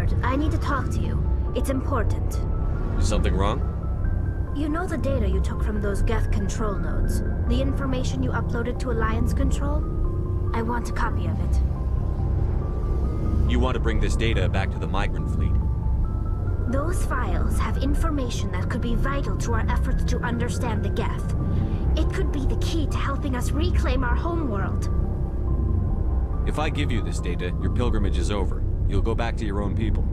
Shepard, I need to talk to you. It's important. Is something wrong? You know the data you took from those Geth control nodes? The information you uploaded to Alliance Control? I want a copy of it. You want to bring this data back to the migrant fleet? Those files have information that could be vital to our efforts to understand the Geth. It could be the key to helping us reclaim our homeworld. If I give you this data, your pilgrimage is over. You'll go back to your own people.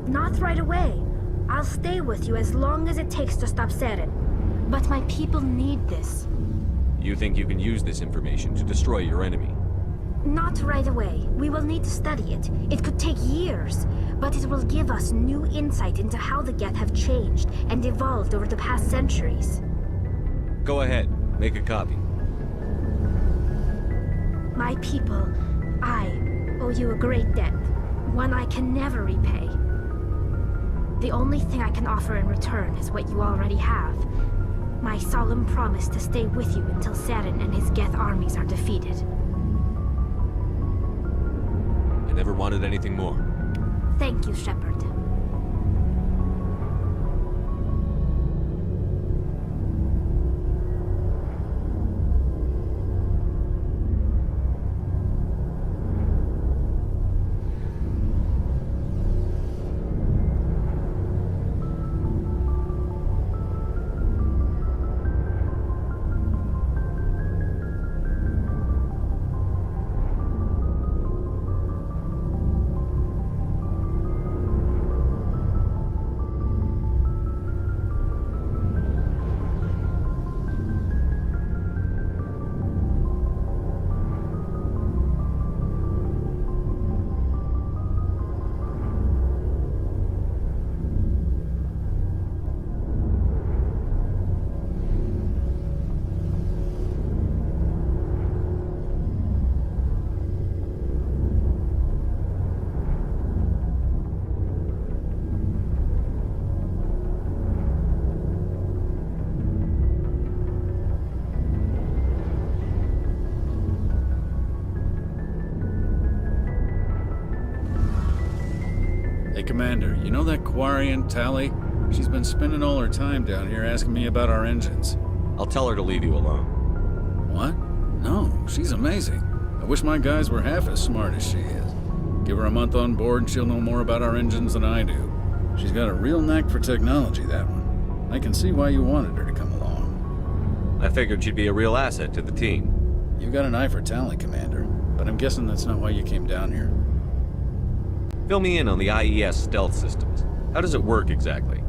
Not right away. I'll stay with you as long as it takes to stop Saren. But my people need this. You think you can use this information to destroy your enemy? Not right away. We will need to study it. It could take years, but it will give us new insight into how the Geth have changed and evolved over the past centuries. Go ahead. Make a copy. My people, I owe you a great debt. One I can never repay. The only thing I can offer in return is what you already have. My solemn promise to stay with you until Saren and his Geth armies are defeated. I never wanted anything more. Thank you, Shepard. Hey, Commander, you know that Quarian, Tali? She's been spending all her time down here asking me about our engines. I'll tell her to leave you alone. What? No, she's amazing. I wish my guys were half as smart as she is. Give her a month on board and she'll know more about our engines than I do. She's got a real knack for technology, that one. I can see why you wanted her to come along. I figured she'd be a real asset to the team. You got an eye for Tali, Commander, but I'm guessing that's not why you came down here. Fill me in on the IES stealth systems. How does it work exactly?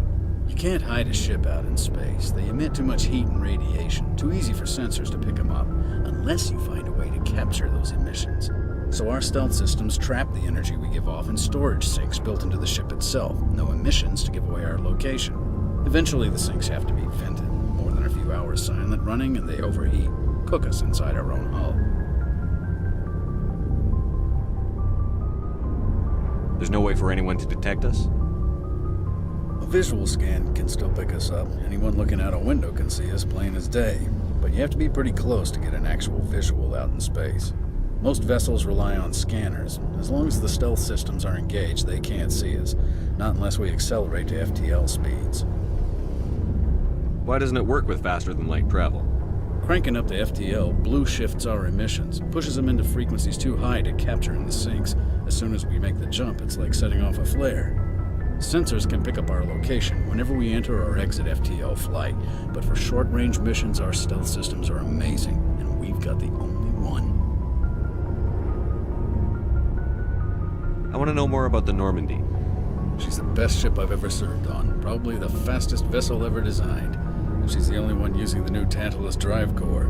You can't hide a ship out in space. They emit too much heat and radiation. Too easy for sensors to pick them up, unless you find a way to capture those emissions. So our stealth systems trap the energy we give off in storage sinks built into the ship itself. No emissions to give away our location. Eventually the sinks have to be vented. More than a few hours silent running and they overheat. Cook us inside our own hull. There's no way for anyone to detect us? A visual scan can still pick us up. Anyone looking out a window can see us plain as day. But you have to be pretty close to get an actual visual out in space. Most vessels rely on scanners. As long as the stealth systems are engaged, they can't see us. Not unless we accelerate to FTL speeds. Why doesn't it work with faster-than-light travel? Cranking up to FTL blue shifts our emissions, pushes them into frequencies too high to capture in the sinks. As soon as we make the jump, it's like setting off a flare. Sensors can pick up our location whenever we enter or exit FTL flight, but for short-range missions, our stealth systems are amazing, and we've got the only one. I want to know more about the Normandy. She's the best ship I've ever served on, probably the fastest vessel ever designed. And she's the only one using the new Tantalus drive core.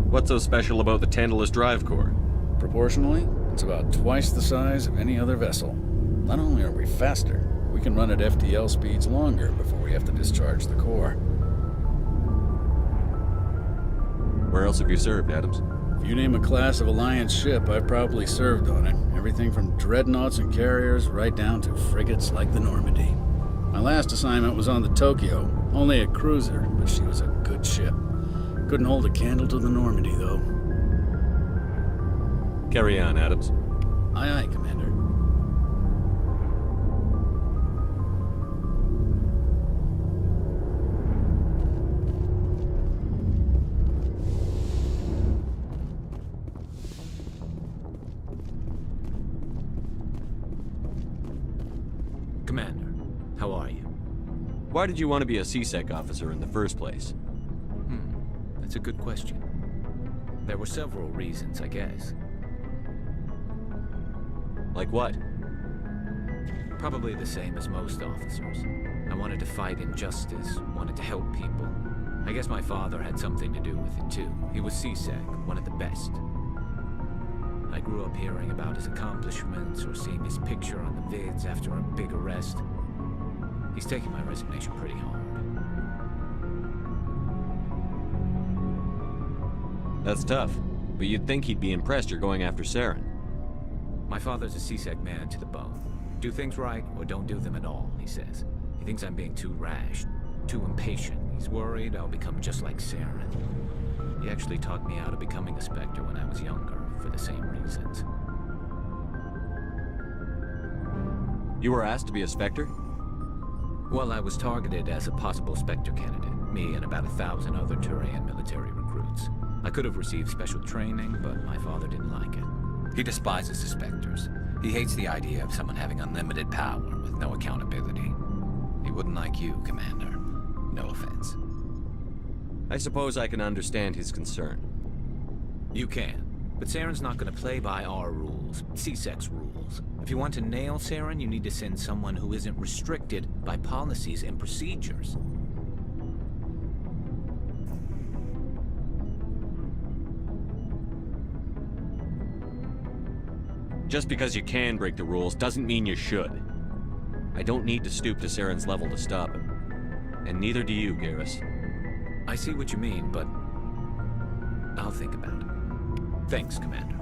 What's so special about the Tantalus drive core? Proportionally, it's about twice the size of any other vessel. Not only are we faster, we can run at FTL speeds longer before we have to discharge the core. Where else have you served, Adams? If you name a class of Alliance ship, I've probably served on it. Everything from dreadnoughts and carriers right down to frigates like the Normandy. My last assignment was on the Tokyo, only a cruiser, but she was a good ship. Couldn't hold a candle to the Normandy, though. Carry on, Adams. Aye, aye, Commander. Commander, how are you? Why did you want to be a C-Sec officer in the first place? That's a good question. There were several reasons, I guess. Like what? Probably the same as most officers. I wanted to fight injustice, wanted to help people. I guess my father had something to do with it too. He was C-Sec, one of the best. I grew up hearing about his accomplishments or seeing his picture on the vids after a big arrest. He's taking my resignation pretty hard. That's tough, but you'd think he'd be impressed you're going after Saren. My father's a C-Sec man to the bone. Do things right or don't do them at all, he says. He thinks I'm being too rash, too impatient. He's worried I'll become just like Saren. He actually talked me out of becoming a Spectre when I was younger, for the same reasons. You were asked to be a Spectre? Well, I was targeted as a possible Spectre candidate, me and about 1,000 other Turian military recruits. I could have received special training, but my father didn't like it. He despises the Spectres. He hates the idea of someone having unlimited power with no accountability. He wouldn't like you, Commander. No offense. I suppose I can understand his concern. You can. But Saren's not going to play by our rules, C-Sec's rules. If you want to nail Saren, you need to send someone who isn't restricted by policies and procedures. Just because you can break the rules doesn't mean you should. I don't need to stoop to Saren's level to stop him. And neither do you, Garrus. I see what you mean, but I'll think about it. Thanks, Commander.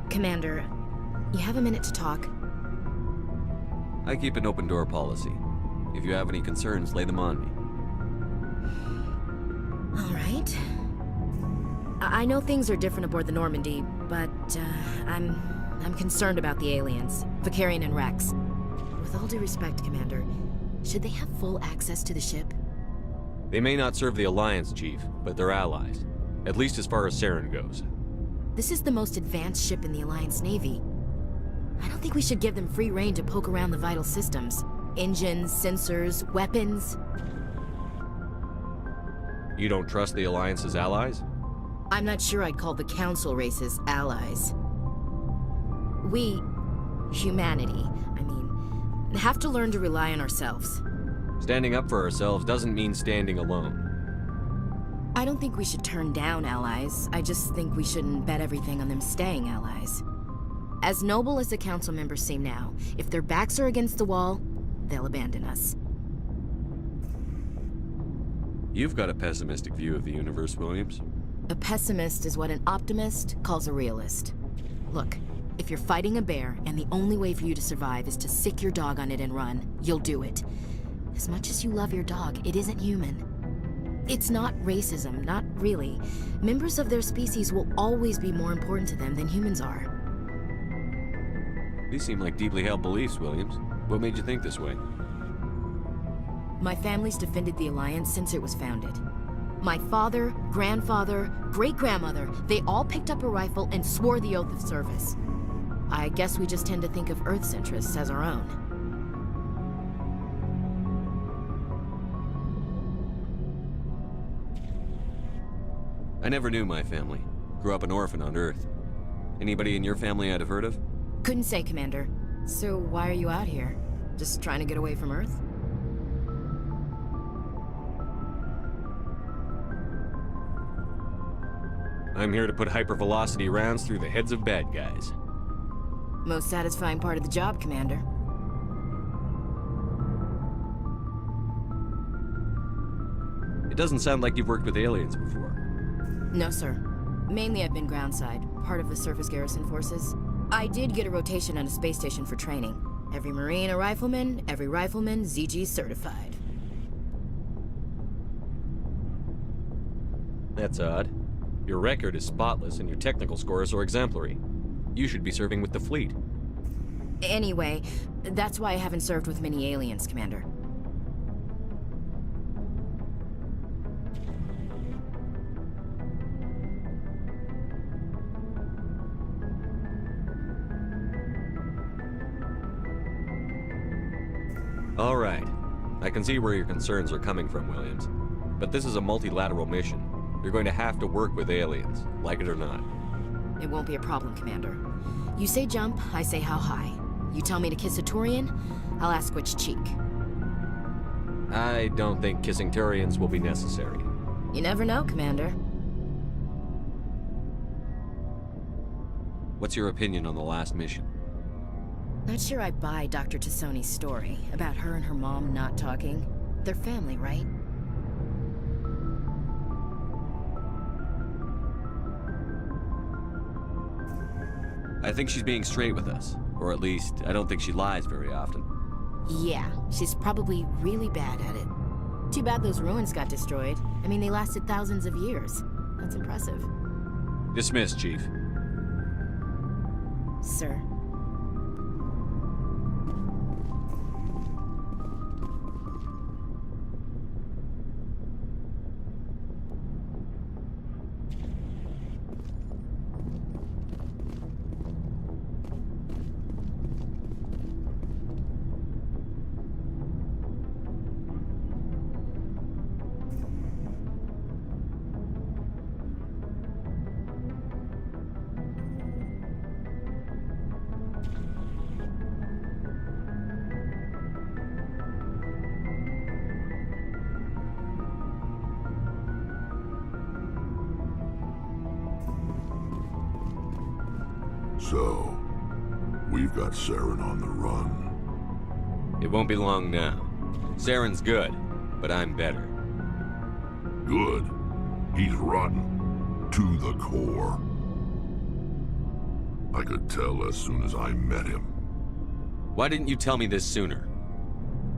Commander, you have a minute to talk? I keep an open door policy. If you have any concerns, lay them on me. All right. I know things are different aboard the Normandy, but I'm concerned about the aliens, Vakarian and Rex. With all due respect, Commander, should they have full access to the ship? They may not serve the Alliance, Chief, but they're allies. At least as far as Saren goes. This is the most advanced ship in the Alliance Navy. I don't think we should give them free rein to poke around the vital systems. Engines, sensors, weapons. You don't trust the Alliance's allies? I'm not sure I'd call the Council races allies. We, humanity, have to learn to rely on ourselves. Standing up for ourselves doesn't mean standing alone. I don't think we should turn down allies. I just think we shouldn't bet everything on them staying allies. As noble as the Council members seem now, if their backs are against the wall, they'll abandon us. You've got a pessimistic view of the universe, Williams. A pessimist is what an optimist calls a realist. Look, If you're fighting a bear, and the only way for you to survive is to sick your dog on it and run, you'll do it. As much as you love your dog, it isn't human. It's not racism, not really. Members of their species will always be more important to them than humans are. These seem like deeply held beliefs, Williams. What made you think this way? My family's defended the Alliance since it was founded. My father, grandfather, great-grandmother, they all picked up a rifle and swore the oath of service. I guess we just tend to think of Earth's interests as our own. I never knew my family. Grew up an orphan on Earth. Anybody in your family I'd have heard of? Couldn't say, Commander. So why are you out here? Just trying to get away from Earth? I'm here to put hypervelocity rounds through the heads of bad guys. Most satisfying part of the job, Commander. It doesn't sound like you've worked with aliens before. No, sir. Mainly I've been groundside, part of the surface garrison forces. I did get a rotation on a space station for training. Every Marine a rifleman, every rifleman ZG certified. That's odd. Your record is spotless and your technical scores are exemplary. You should be serving with the fleet. Anyway, that's why I haven't served with many aliens, Commander. All right. I can see where your concerns are coming from, Williams. But this is a multilateral mission. You're going to have to work with aliens, like it or not. It won't be a problem, Commander. You say jump, I say how high. You tell me to kiss a Turian, I'll ask which cheek. I don't think kissing Turians will be necessary. You never know, Commander. What's your opinion on the last mission? Not sure I buy Dr. Tassoni's story about her and her mom not talking. They're family, right? I think she's being straight with us. Or at least, I don't think she lies very often. Yeah, she's probably really bad at it. Too bad those ruins got destroyed. I mean, they lasted thousands of years. That's impressive. Dismissed, Chief. Sir. So, we've got Saren on the run. It won't be long now. Saren's good, but I'm better. Good. He's rotten. To the core. I could tell as soon as I met him. Why didn't you tell me this sooner?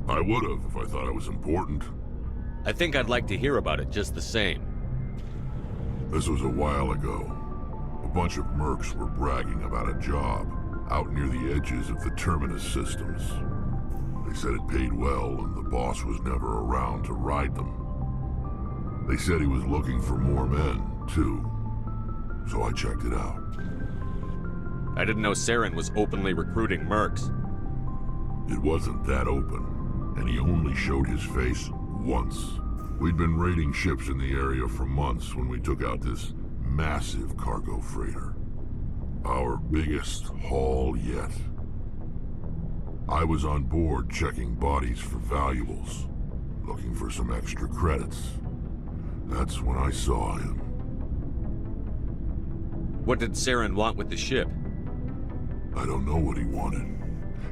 I would've if I thought it was important. I think I'd like to hear about it just the same. This was a while ago. A bunch of mercs were bragging about a job out near the edges of the Terminus systems. They said it paid well and the boss was never around to ride them. They said he was looking for more men, too. So I checked it out. I didn't know Saren was openly recruiting mercs. It wasn't that open, and he only showed his face once. We'd been raiding ships in the area for months when we took out this massive cargo freighter. Our biggest haul yet. I was on board checking bodies for valuables, looking for some extra credits. That's when I saw him. What did Saren want with the ship? I don't know what he wanted.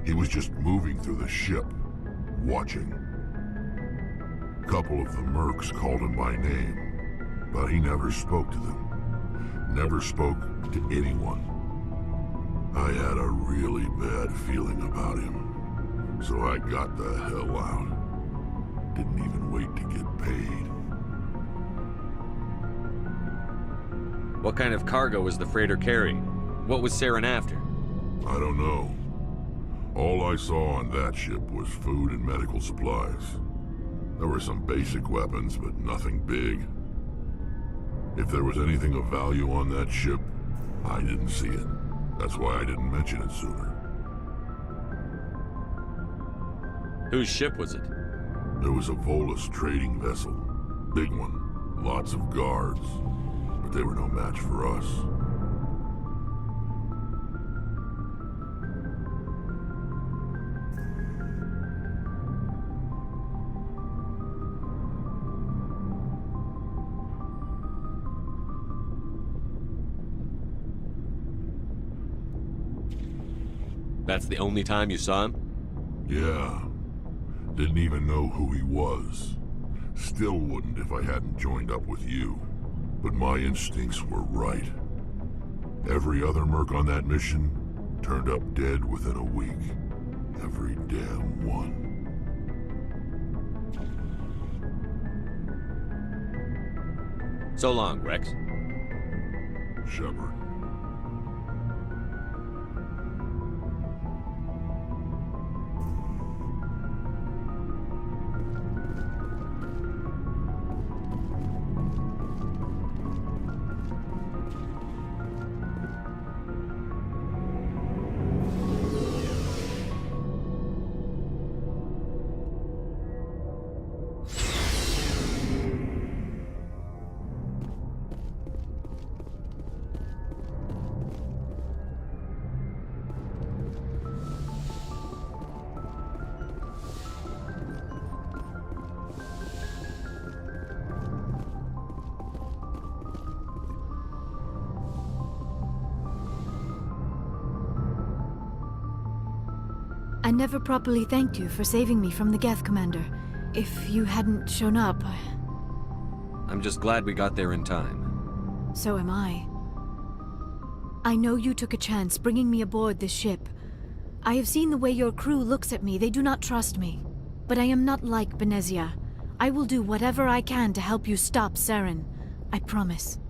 He was just moving through the ship, watching. A couple of the mercs called him by name, but he never spoke to them. Never spoke to anyone. I had a really bad feeling about him, so I got the hell out. Didn't even wait to get paid. What kind of cargo was the freighter carrying? What was Saren after? I don't know. All I saw on that ship was food and medical supplies. There were some basic weapons, but nothing big. If there was anything of value on that ship, I didn't see it. That's why I didn't mention it sooner. Whose ship was it? It was a Volus trading vessel. Big one. Lots of guards. But they were no match for us. That's the only time you saw him? Yeah. Didn't even know who he was. Still wouldn't if I hadn't joined up with you. But my instincts were right. Every other merc on that mission turned up dead within a week. Every damn one. So long, Rex. Shepard. I never properly thanked you for saving me from the Geth, Commander. If you hadn't shown up, I'm just glad we got there in time. so am I. I know you took a chance bringing me aboard this ship. I have seen the way your crew looks at me. They do not trust me. But I am not like Benezia. I will do whatever I can to help you stop Saren. I promise.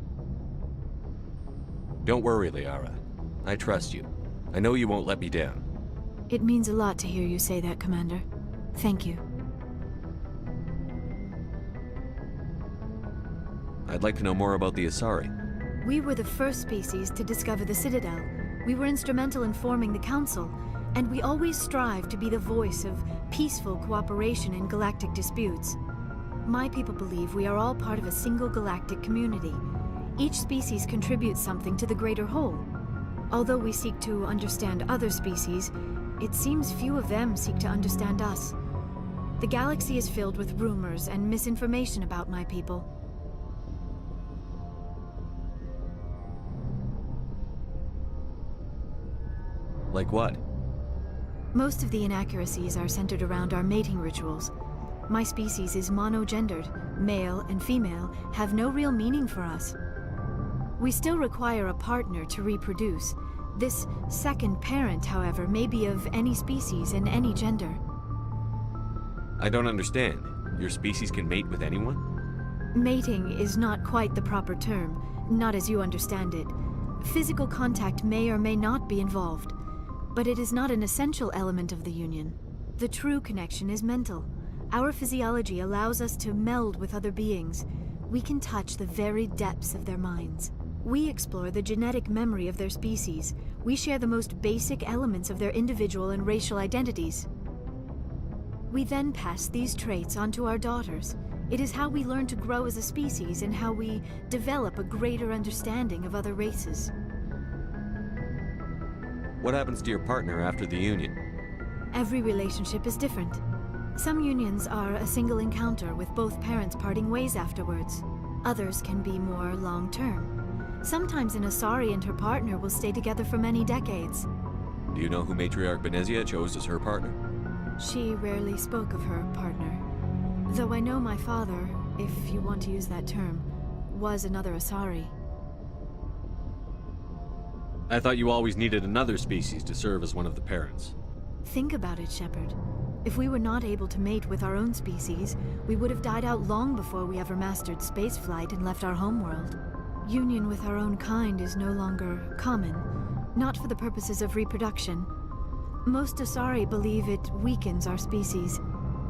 Don't worry, Liara. I trust you. I know you won't let me down. It means a lot to hear you say that, Commander. Thank you. I'd like to know more about the Asari. We were the first species to discover the Citadel. We were instrumental in forming the Council, and we always strive to be the voice of peaceful cooperation in galactic disputes. My people believe we are all part of a single galactic community. Each species contributes something to the greater whole. Although we seek to understand other species, it seems few of them seek to understand us. The galaxy is filled with rumors and misinformation about my people. Like what? Most of the inaccuracies are centered around our mating rituals. My species is monogendered. Male and female have no real meaning for us. We still require a partner to reproduce. This second parent, however, may be of any species and any gender. I don't understand. Your species can mate with anyone? Mating is not quite the proper term, not as you understand it. Physical contact may or may not be involved, but it is not an essential element of the union. The true connection is mental. Our physiology allows us to meld with other beings. We can touch the very depths of their minds. We explore the genetic memory of their species. We share the most basic elements of their individual and racial identities. We then pass these traits on to our daughters. It is how we learn to grow as a species and how we develop a greater understanding of other races. What happens to your partner after the union? Every relationship is different. Some unions are a single encounter with both parents parting ways afterwards. Others can be more long-term. Sometimes an Asari and her partner will stay together for many decades. Do you know who Matriarch Benezia chose as her partner? She rarely spoke of her partner. Though I know my father, if you want to use that term, was another Asari. I thought you always needed another species to serve as one of the parents. Think about it, Shepard. If we were not able to mate with our own species, we would have died out long before we ever mastered spaceflight and left our homeworld. Union with our own kind is no longer common, not for the purposes of reproduction. Most Asari believe it weakens our species.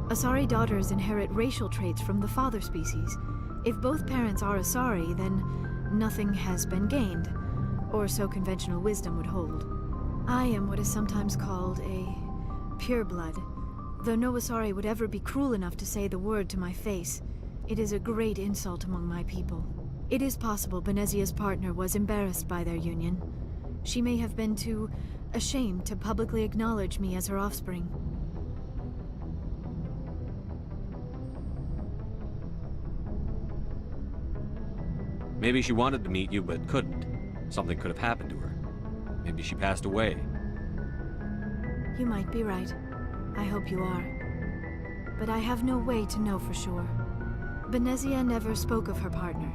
Asari daughters inherit racial traits from the father species. If both parents are Asari, then nothing has been gained, or so conventional wisdom would hold. I am what is sometimes called a pureblood. Though no Asari would ever be cruel enough to say the word to my face, it is a great insult among my people. It is possible Benezia's partner was embarrassed by their union. She may have been too ashamed to publicly acknowledge me as her offspring. Maybe she wanted to meet you, but couldn't. Something could have happened to her. Maybe she passed away. You might be right. I hope you are. But I have no way to know for sure. Benezia never spoke of her partner.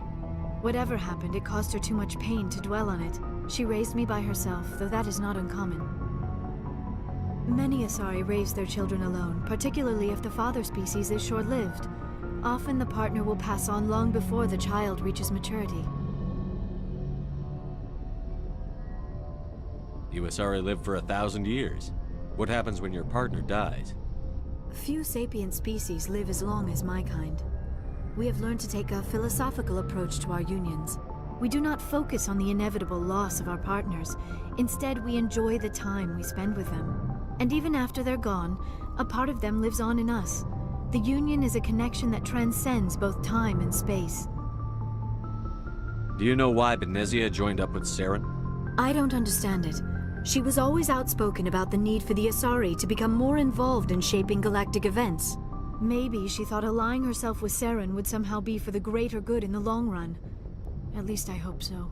Whatever happened, it caused her too much pain to dwell on it. She raised me by herself, though that is not uncommon. Many Asari raise their children alone, particularly if the father species is short-lived. Often the partner will pass on long before the child reaches maturity. You Asari live for 1,000 years. What happens when your partner dies? Few sapient species live as long as my kind. We have learned to take a philosophical approach to our unions. We do not focus on the inevitable loss of our partners. Instead, we enjoy the time we spend with them. And even after they're gone, a part of them lives on in us. The union is a connection that transcends both time and space. Do you know why Benezia joined up with Saren? I don't understand it. She was always outspoken about the need for the Asari to become more involved in shaping galactic events. Maybe she thought allying herself with Saren would somehow be for the greater good in the long run. At least I hope so.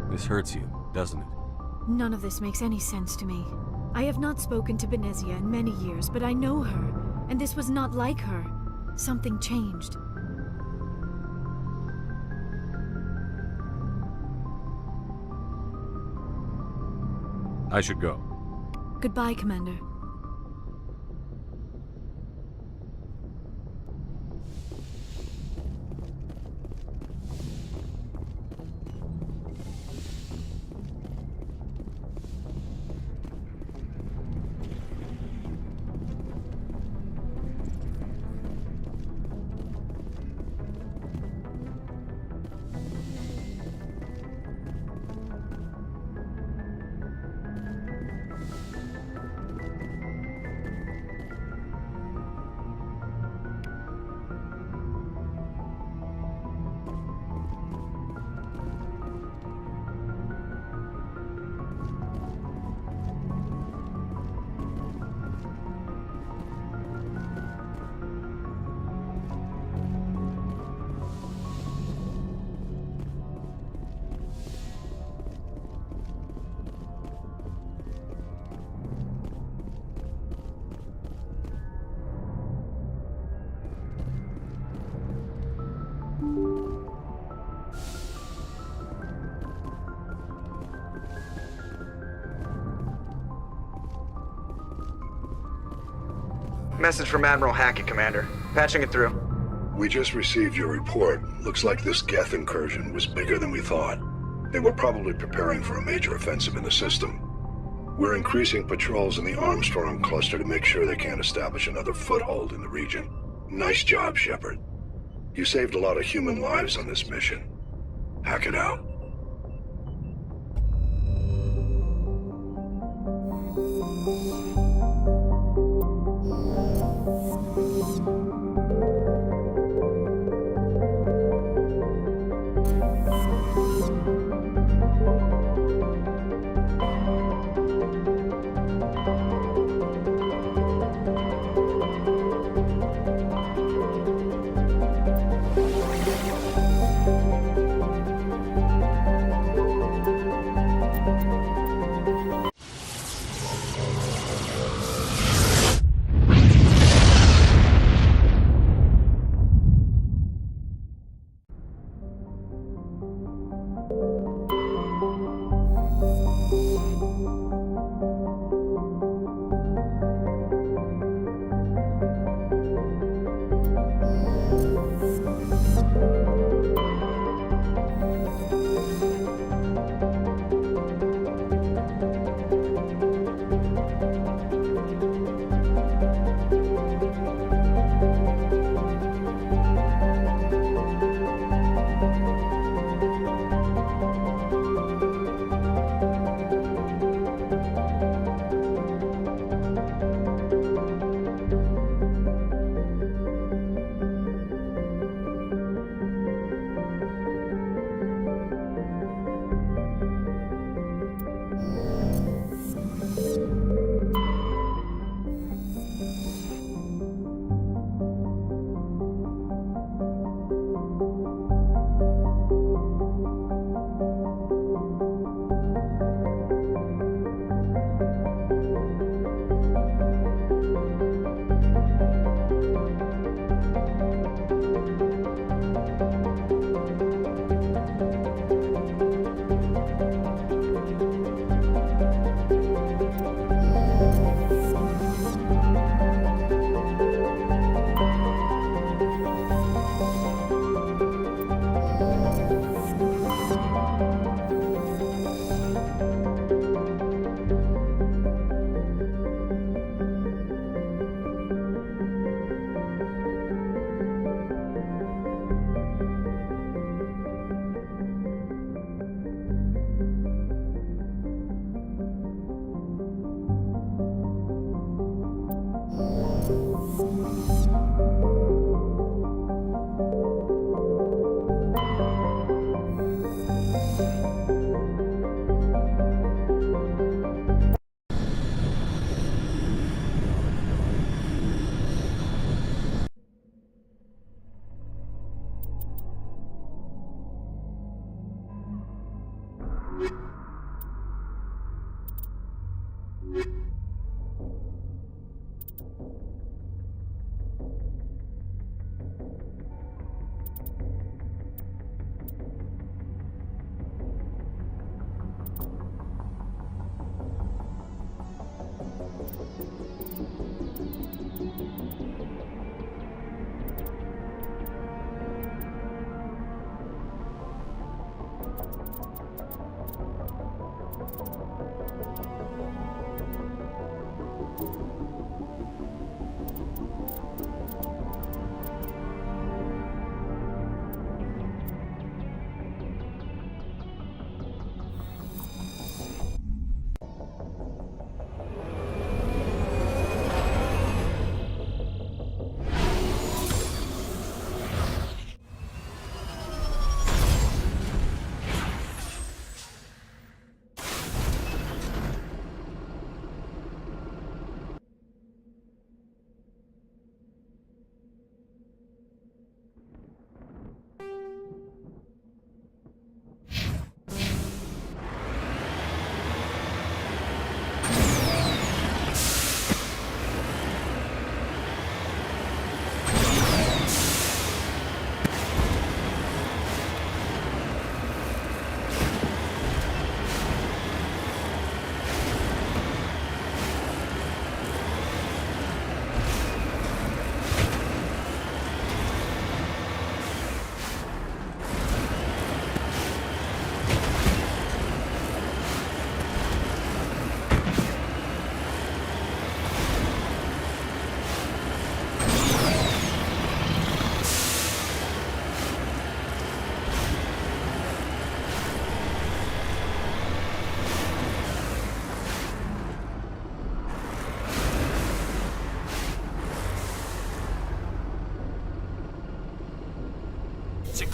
This hurts you, doesn't it? None of this makes any sense to me. I have not spoken to Benezia in many years, but I know her, and this was not like her. Something changed. I should go. Goodbye, Commander. Message from Admiral Hackett, Commander. Patching it through. We just received your report. Looks like this Geth incursion was bigger than we thought. They were probably preparing for a major offensive in the system. We're increasing patrols in the Armstrong cluster to make sure they can't establish another foothold in the region. Nice job, Shepard. You saved a lot of human lives on this mission. Hack it out.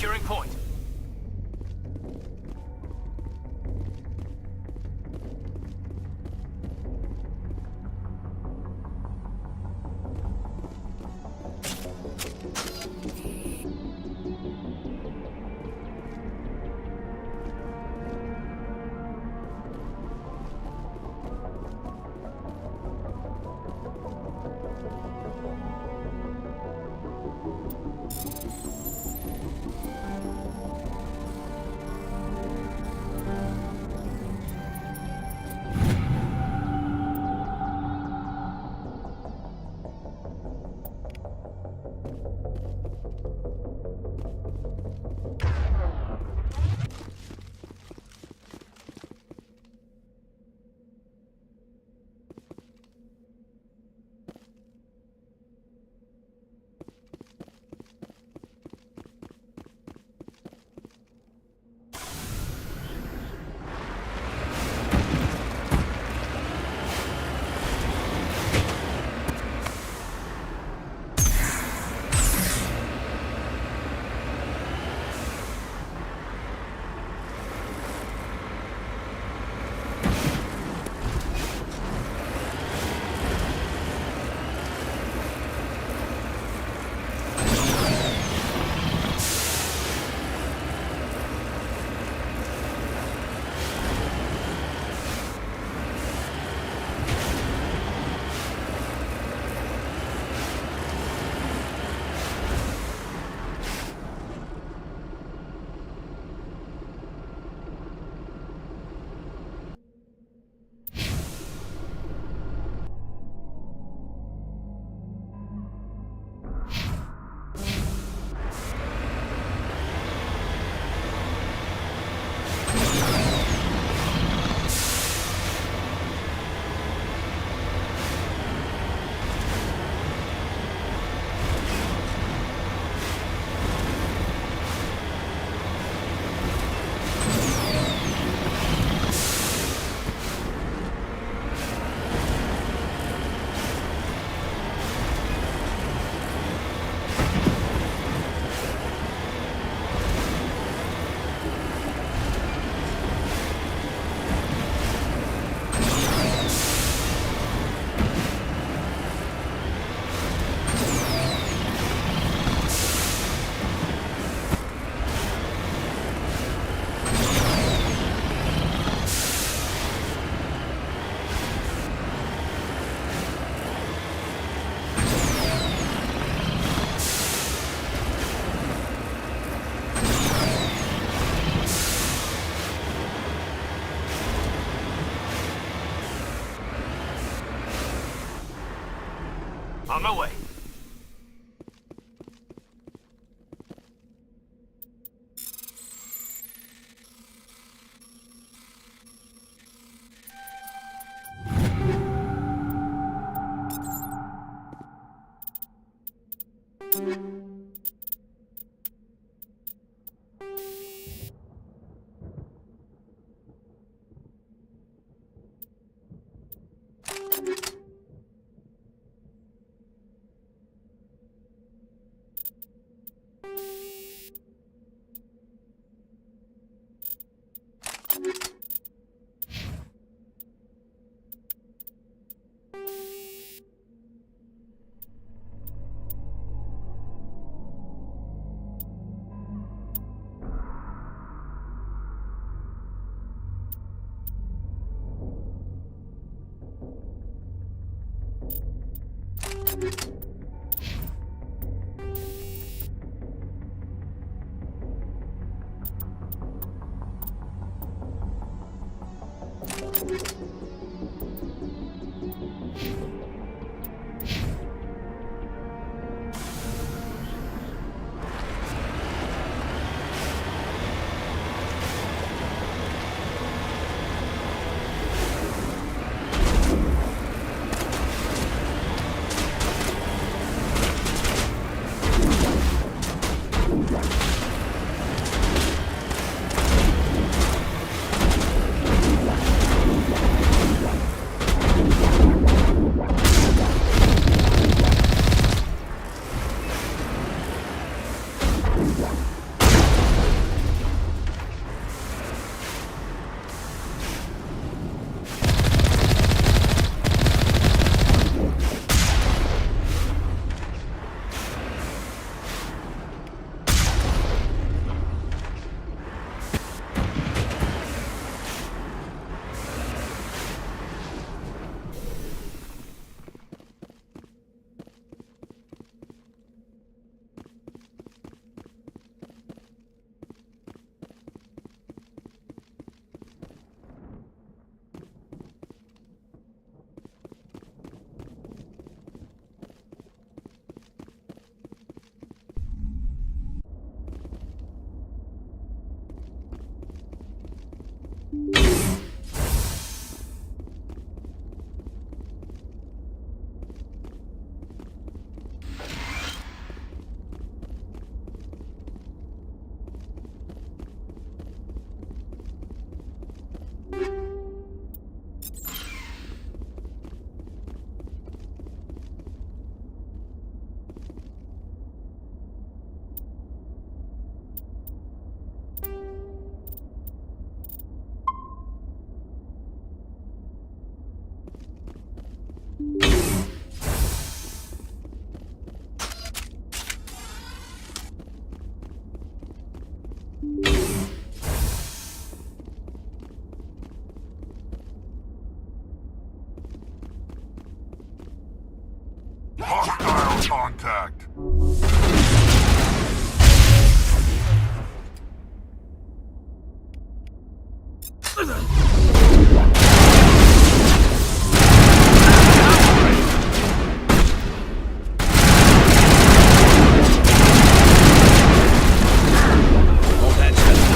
Securing point. On my way. contact. Hold that shut.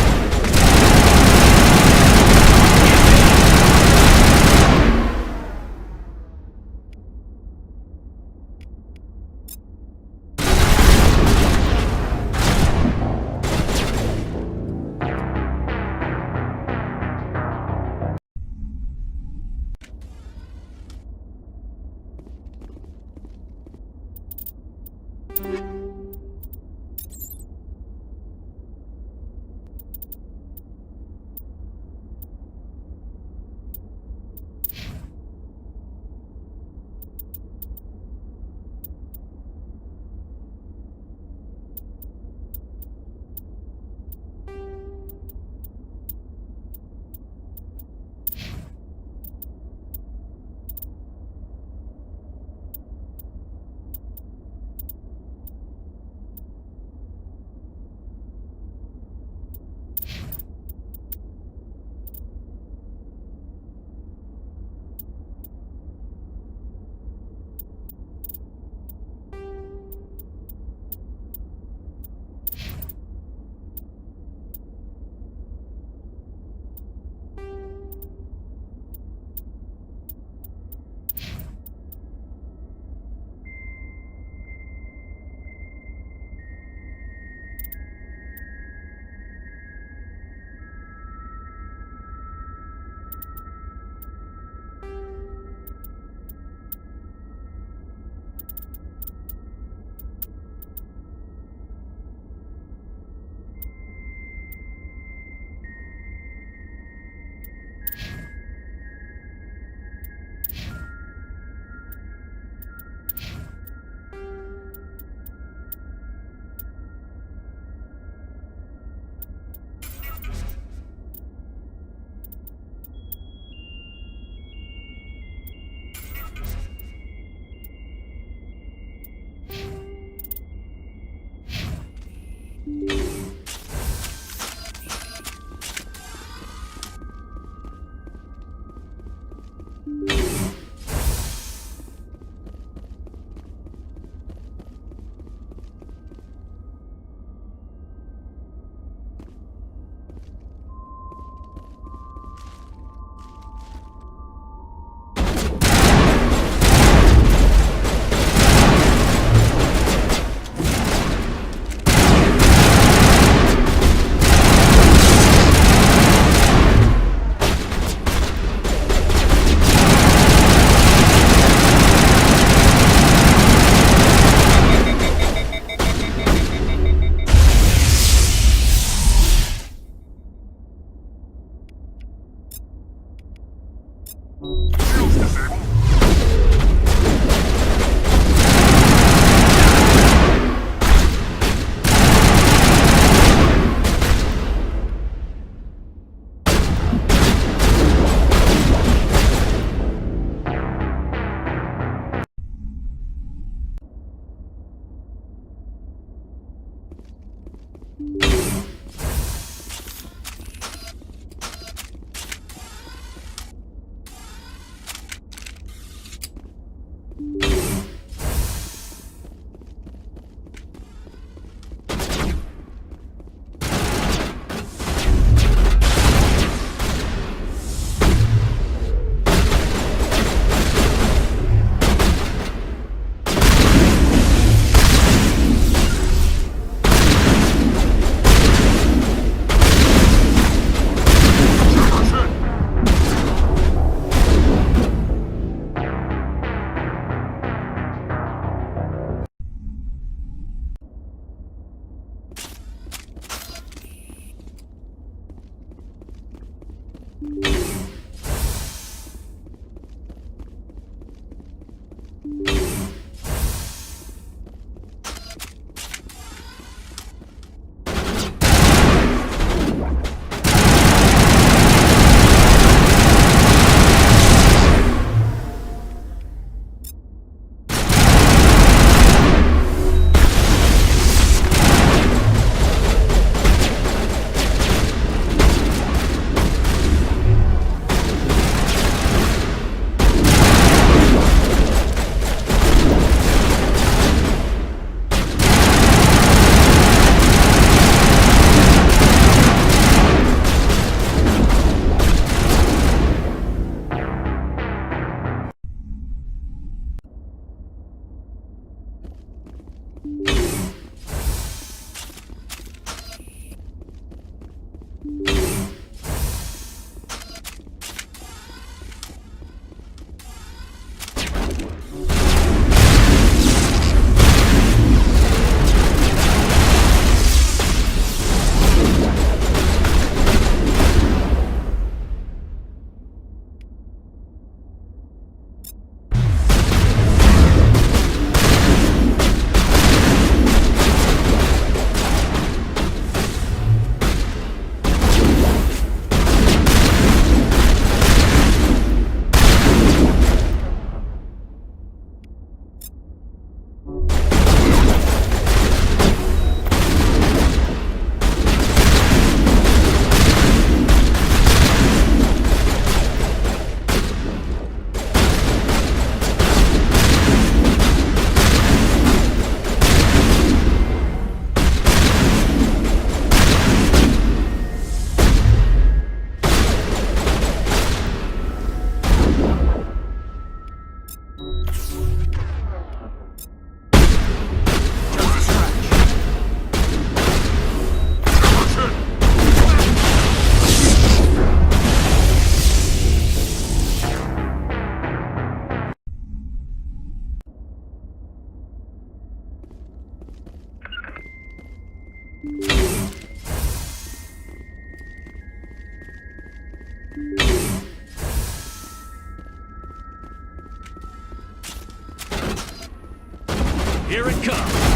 Here it comes!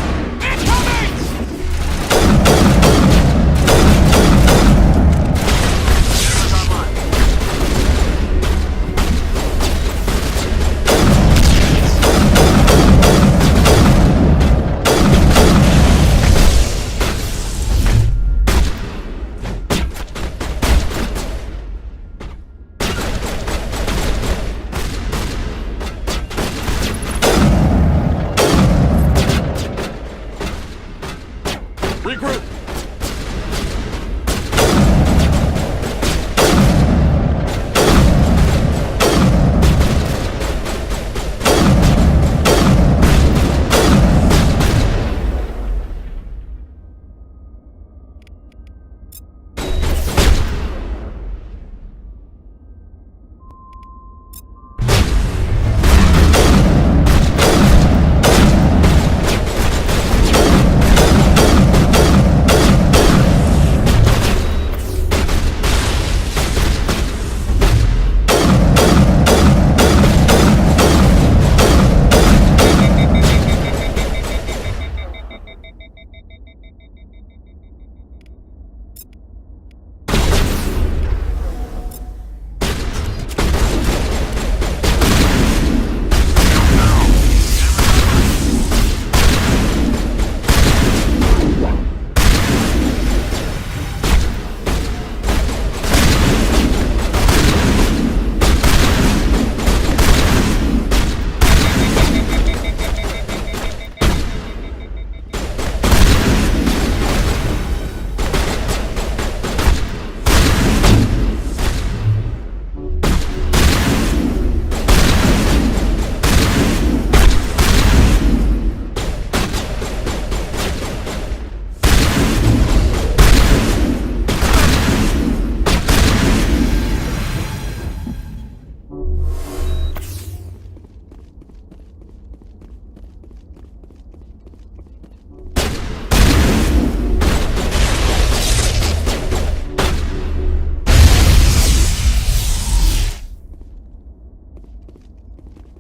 Regroup!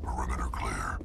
Perimeter clear.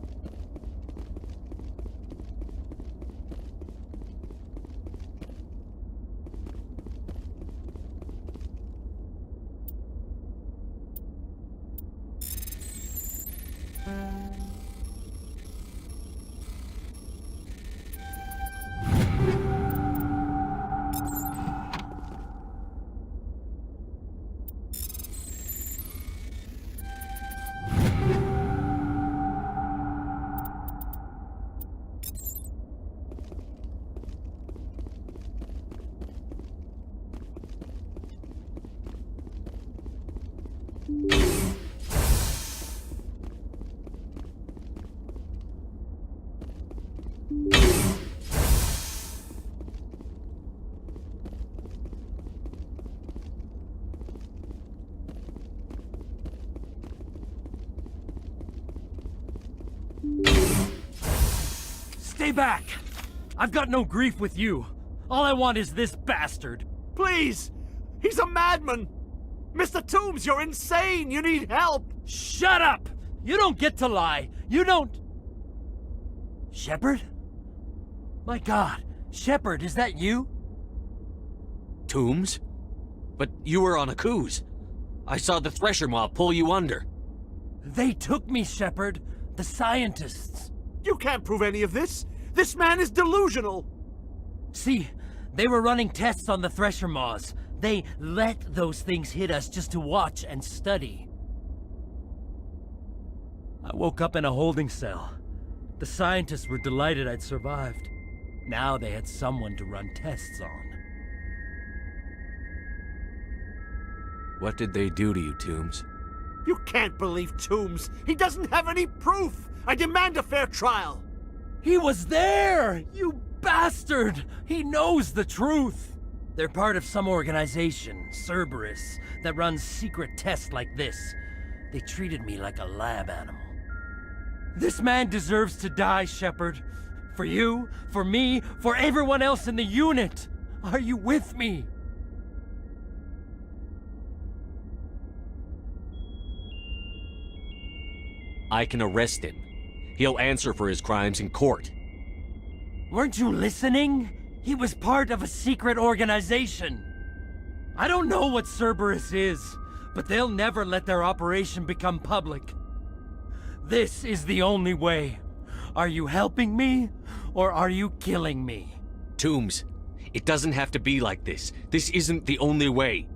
Stay back! I've got no grief with you. All I want is this bastard. Please! He's a madman! Mr. Toombs, you're insane! You need help! Shut up! You don't get to lie. You don't... Shepard? My God, Shepard, is that you? Toombs? But you were on Akuze. I saw the Thresher Maw pull you under. They took me, Shepard. The scientists. You can't prove any of this! This man is delusional! See, they were running tests on the Thresher Maws. They let those things hit us just to watch and study. I woke up in a holding cell. The scientists were delighted I'd survived. Now they had someone to run tests on. What did they do to you, Toombs? You can't believe Toombs! He doesn't have any proof! I demand a fair trial! He was there! You bastard! He knows the truth! They're part of some organization, Cerberus, that runs secret tests like this. They treated me like a lab animal. This man deserves to die, Shepard. For you, for me, for everyone else in the unit. Are you with me? I can arrest him. He'll answer for his crimes in court. Weren't you listening? He was part of a secret organization. I don't know what Cerberus is, but they'll never let their operation become public. This is the only way. Are you helping me, or are you killing me? Toombs, it doesn't have to be like this. This isn't the only way.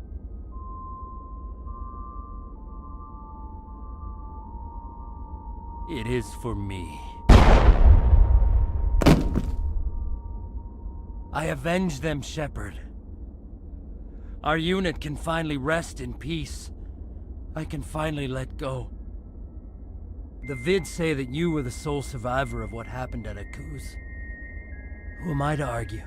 It is for me. I avenged them, Shepard. Our unit can finally rest in peace. I can finally let go. The vids say that you were the sole survivor of what happened at Akuz. Who am I to argue?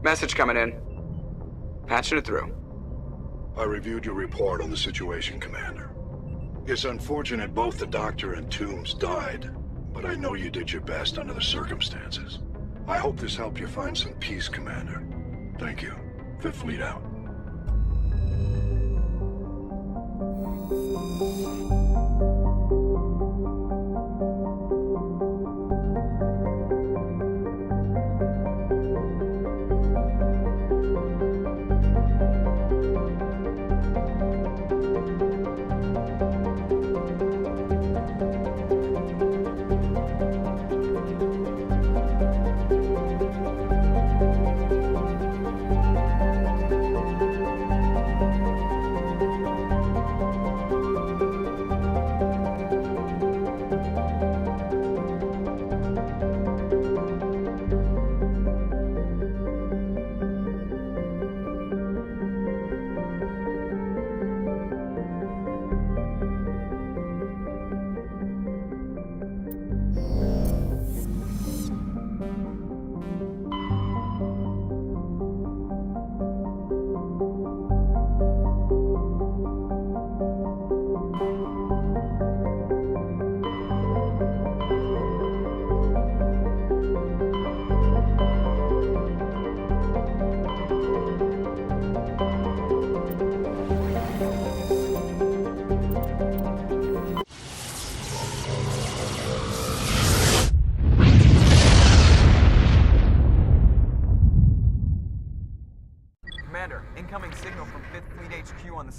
Message coming in. Patching it through. I reviewed your report on the situation, Commander. It's unfortunate both the Doctor and Toombs died, but I know you did your best under the circumstances. I hope this helped you find some peace, Commander. Thank you. Fifth Fleet out.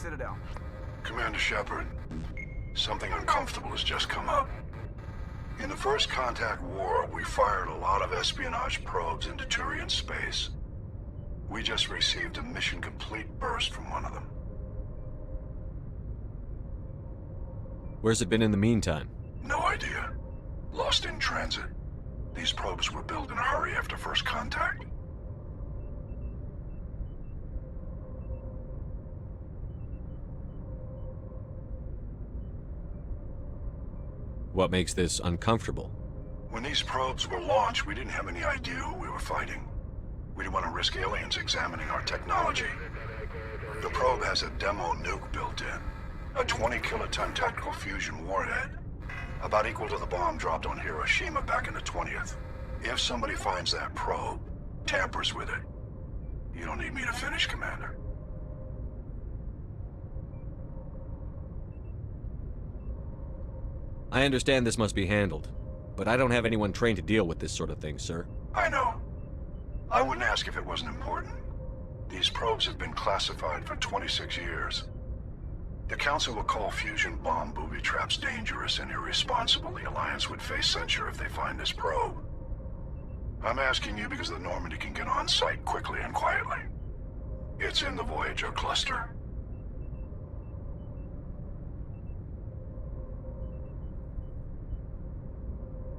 Citadel. Commander Shepard, something uncomfortable has just come up. In the First Contact War, we fired a lot of espionage probes into Turian space. We just received a mission complete burst from one of them. Where's it been in the meantime? No idea. Lost in transit. These probes were built in a hurry after First Contact. What makes this uncomfortable? When these probes were launched, we didn't have any idea who we were fighting. We didn't want to risk aliens examining our technology. The probe has a demo nuke built in. A 20-kiloton tactical fusion warhead. About equal to the bomb dropped on Hiroshima back in the 20th. If somebody finds that probe, tampers with it, you don't need me to finish, Commander. I understand this must be handled, but I don't have anyone trained to deal with this sort of thing, sir. I know. I wouldn't ask if it wasn't important. These probes have been classified for 26 years. The Council will call fusion bomb booby traps dangerous and irresponsible. The Alliance would face censure if they find this probe. I'm asking you because the Normandy can get on site quickly and quietly. It's in the Voyager cluster.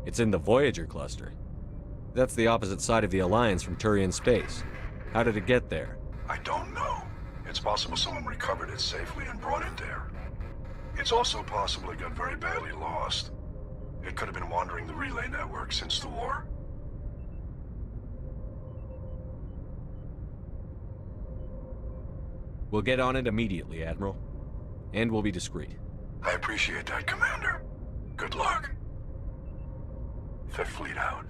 It's in the Voyager cluster. That's the opposite side of the Alliance from Turian space. How did it get there? I don't know. It's possible someone recovered it safely and brought it there. It's also possible it got very badly lost. It could have been wandering the relay network since the war. We'll get on it immediately, Admiral. And we'll be discreet. I appreciate that, Commander. Good luck. Fifth Fleet out.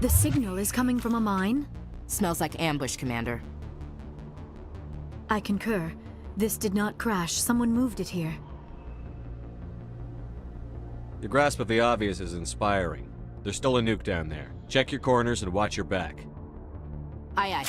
The signal is coming from a mine? Smells like ambush, Commander. I concur. This did not crash. Someone moved it here. Your grasp of the obvious is inspiring. There's still a nuke down there. Check your corners and watch your back. Aye, aye.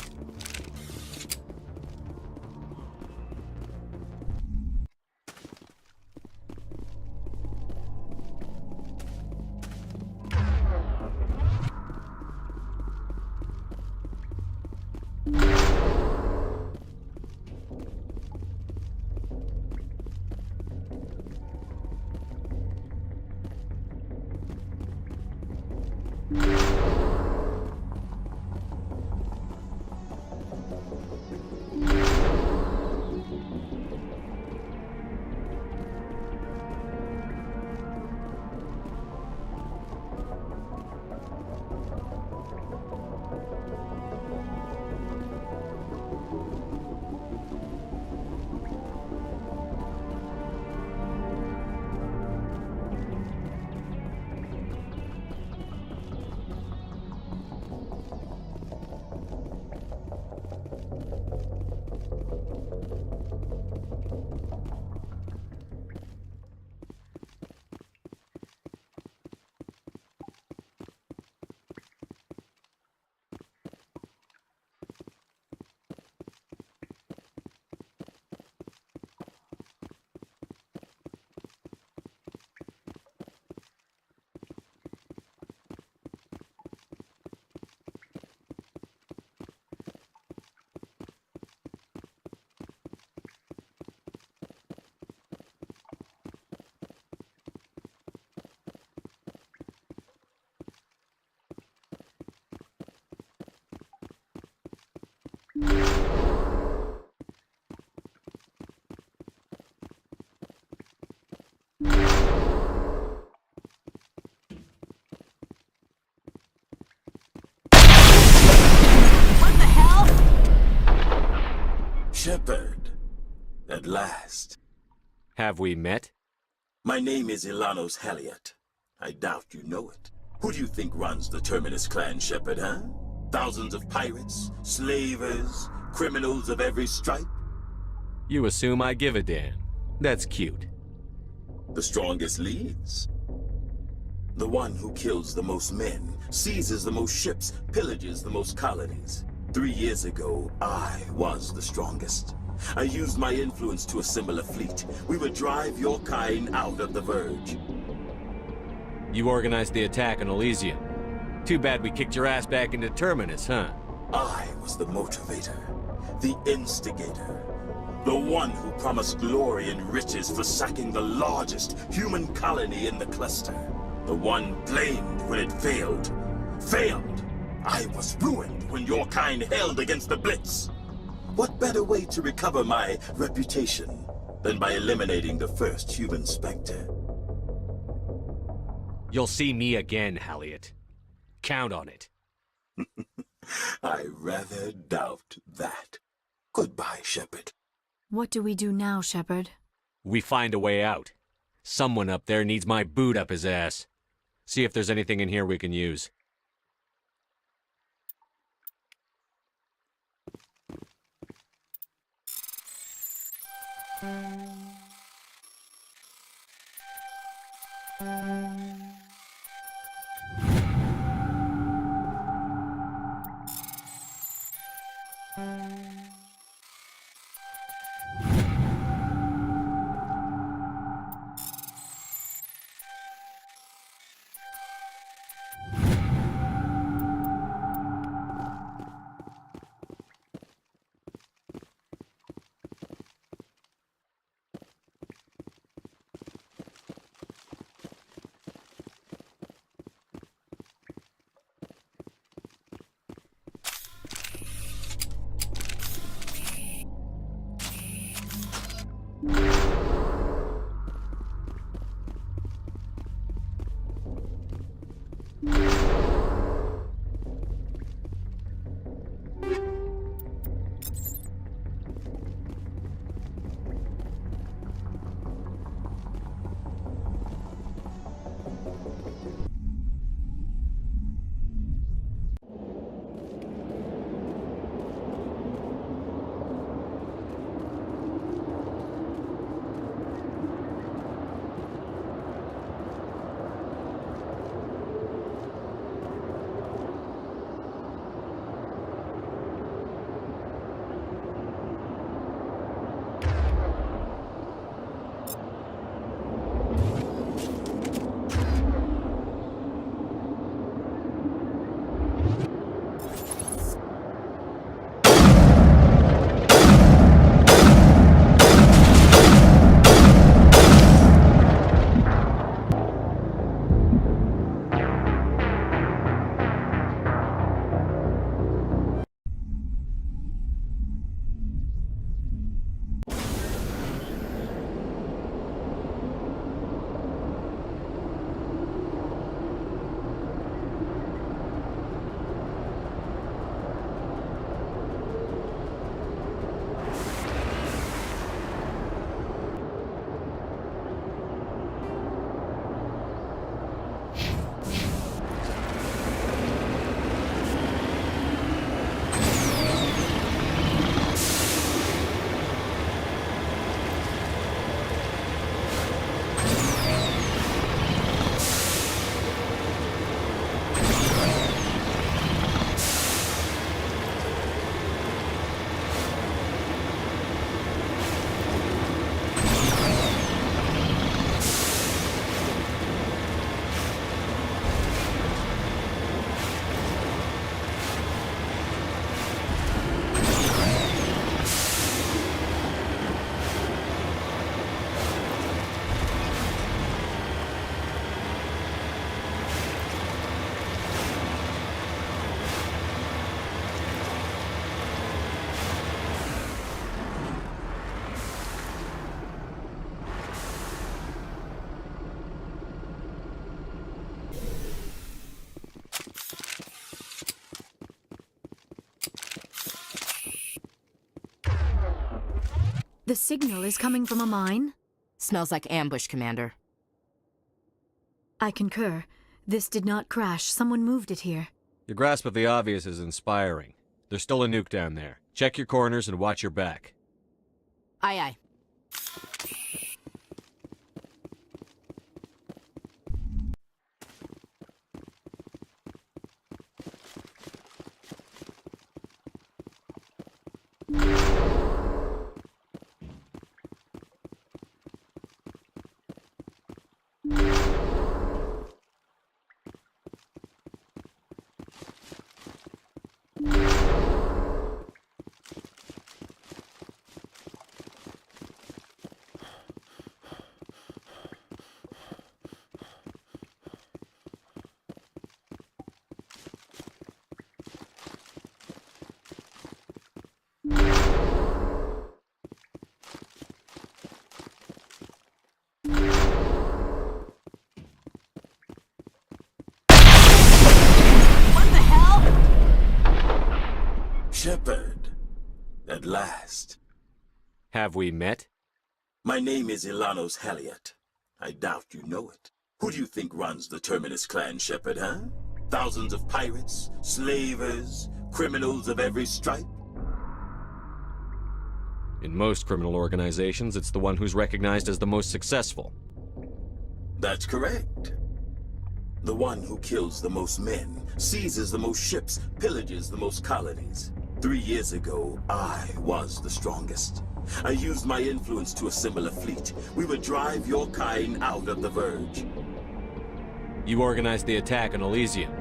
Shepard, at last. Have we met? My name is Ilanos Haliot. I doubt you know it. Who do you think runs the Terminus clan, Shepard, huh? Thousands of pirates, slavers, criminals of every stripe? You assume I give a damn. That's cute. The strongest leads. The one who kills the most men, seizes the most ships, pillages the most colonies. 3 years ago, I was the strongest. I used my influence to assemble a fleet. We would drive your kind out of the Verge. You organized the attack on Elysium. Too bad we kicked your ass back into Terminus, huh? I was the motivator, the instigator, the one who promised glory and riches for sacking the largest human colony in the cluster. The one blamed when it failed. Failed! I was ruined when your kind held against the Blitz. What better way to recover my reputation than by eliminating the first human Spectre? You'll see me again, Haliot. Count on it. I rather doubt that. Goodbye, Shepard. What do we do now, Shepard? We find a way out. Someone up there needs my boot up his ass. See if there's anything in here we can use. The signal is coming from a mine? Smells like ambush, Commander. I concur. This did not crash. Someone moved it here. Your grasp of the obvious is inspiring. There's still a nuke down there. Check your corners and watch your back. Aye, aye. Shepard, at last. Have we met? My name is Ilanos Haliot. I doubt you know it. Who do you think runs the Terminus clan, Shepard, huh? Thousands of pirates, slavers, criminals of every stripe? In most criminal organizations, it's the one who's recognized as the most successful. That's correct. The one who kills the most men, seizes the most ships, pillages the most colonies. 3 years ago, I was the strongest. I used my influence to assemble a fleet. We would drive your kind out of the Verge. You organized the attack on Elysium.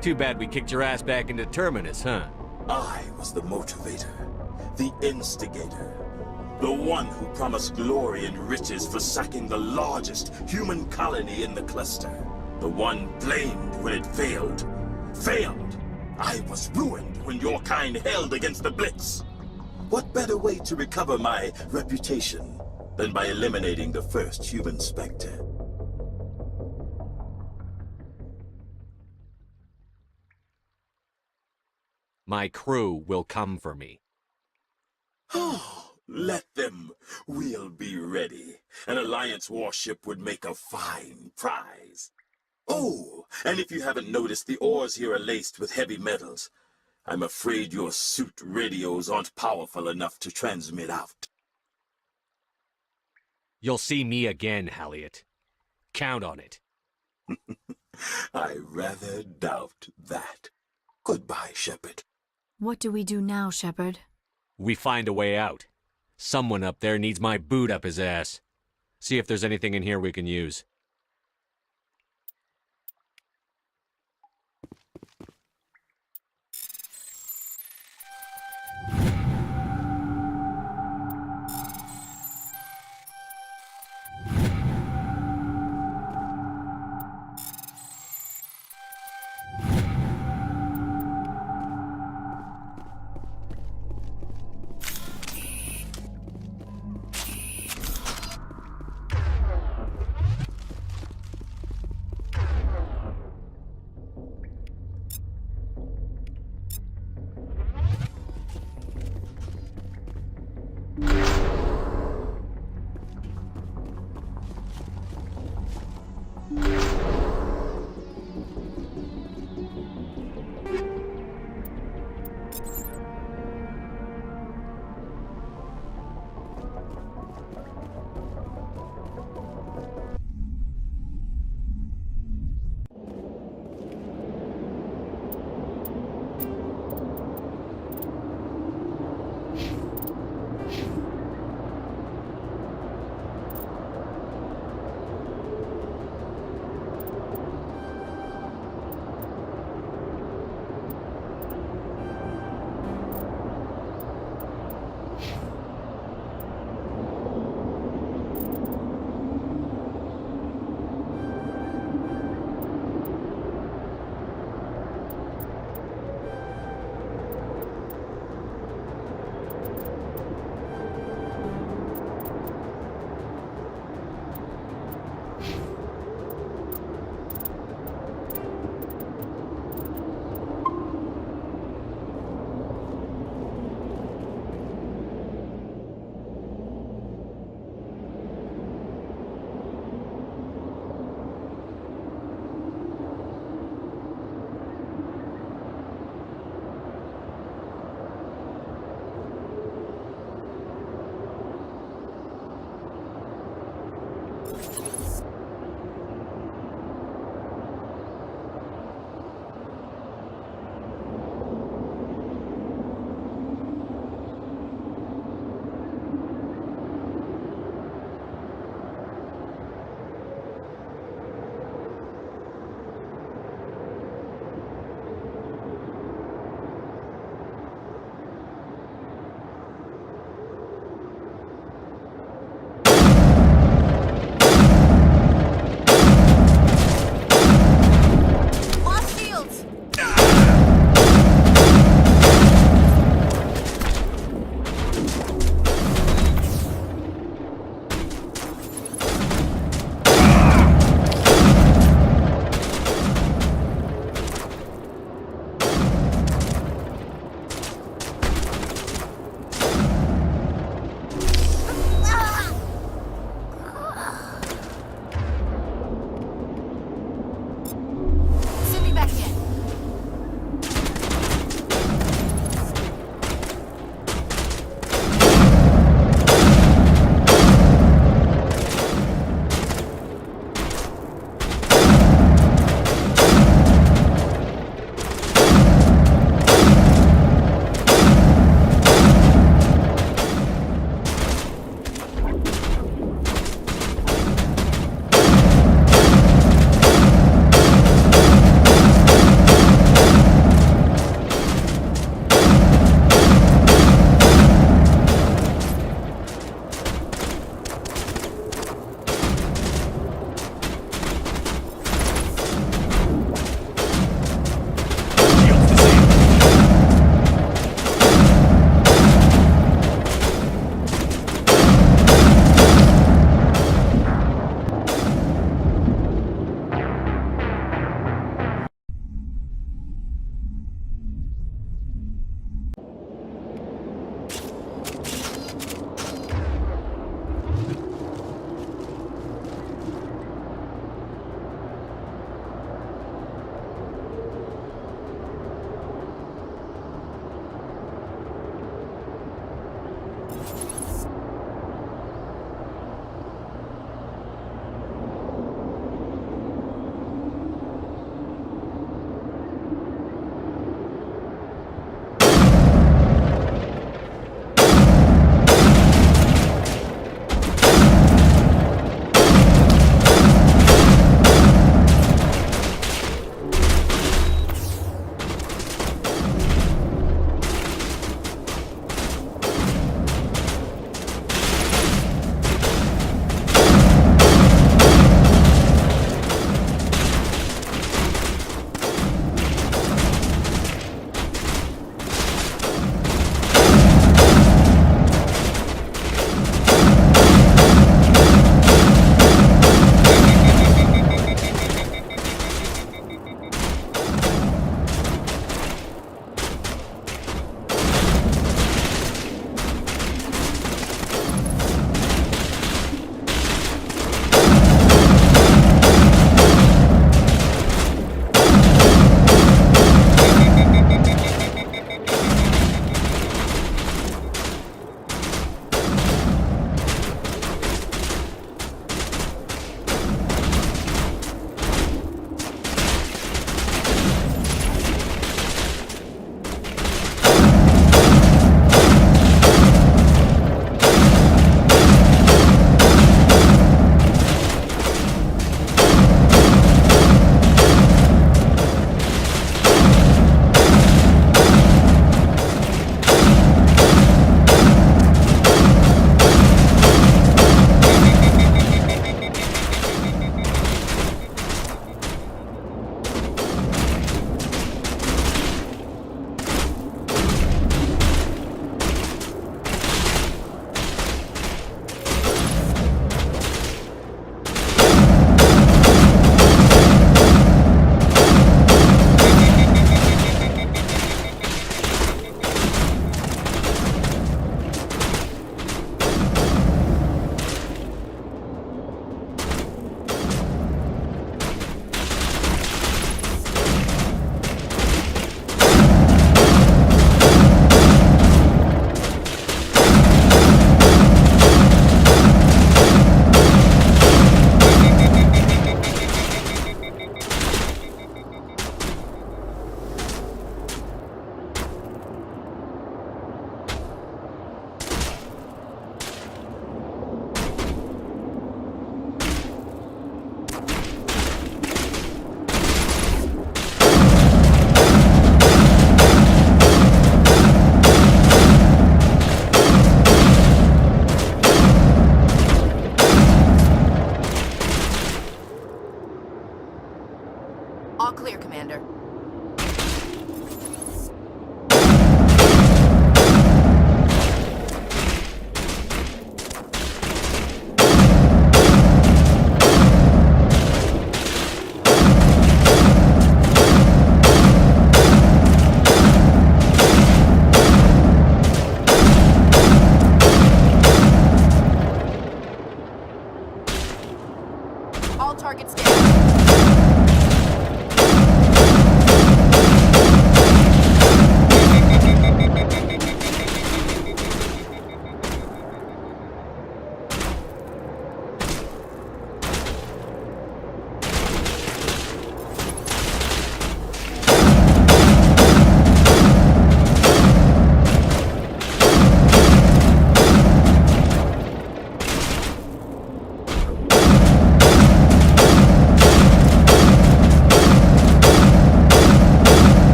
Too bad we kicked your ass back into Terminus, huh? I was the motivator, the instigator, the one who promised glory and riches for sacking the largest human colony in the cluster. The one blamed when it failed. Failed! I was ruined when your kind held against the Blitz. What better way to recover my reputation than by eliminating the first human Spectre? My crew will come for me. Oh, let them. We'll be ready. An Alliance warship would make a fine prize. Oh, and if you haven't noticed, the ores here are laced with heavy metals. I'm afraid your suit radios aren't powerful enough to transmit out. You'll see me again, Haliot. Count on it. I rather doubt that. Goodbye, Shepard. What do we do now, Shepard? We find a way out. Someone up there needs my boot up his ass. See if there's anything in here we can use.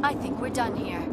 I think we're done here.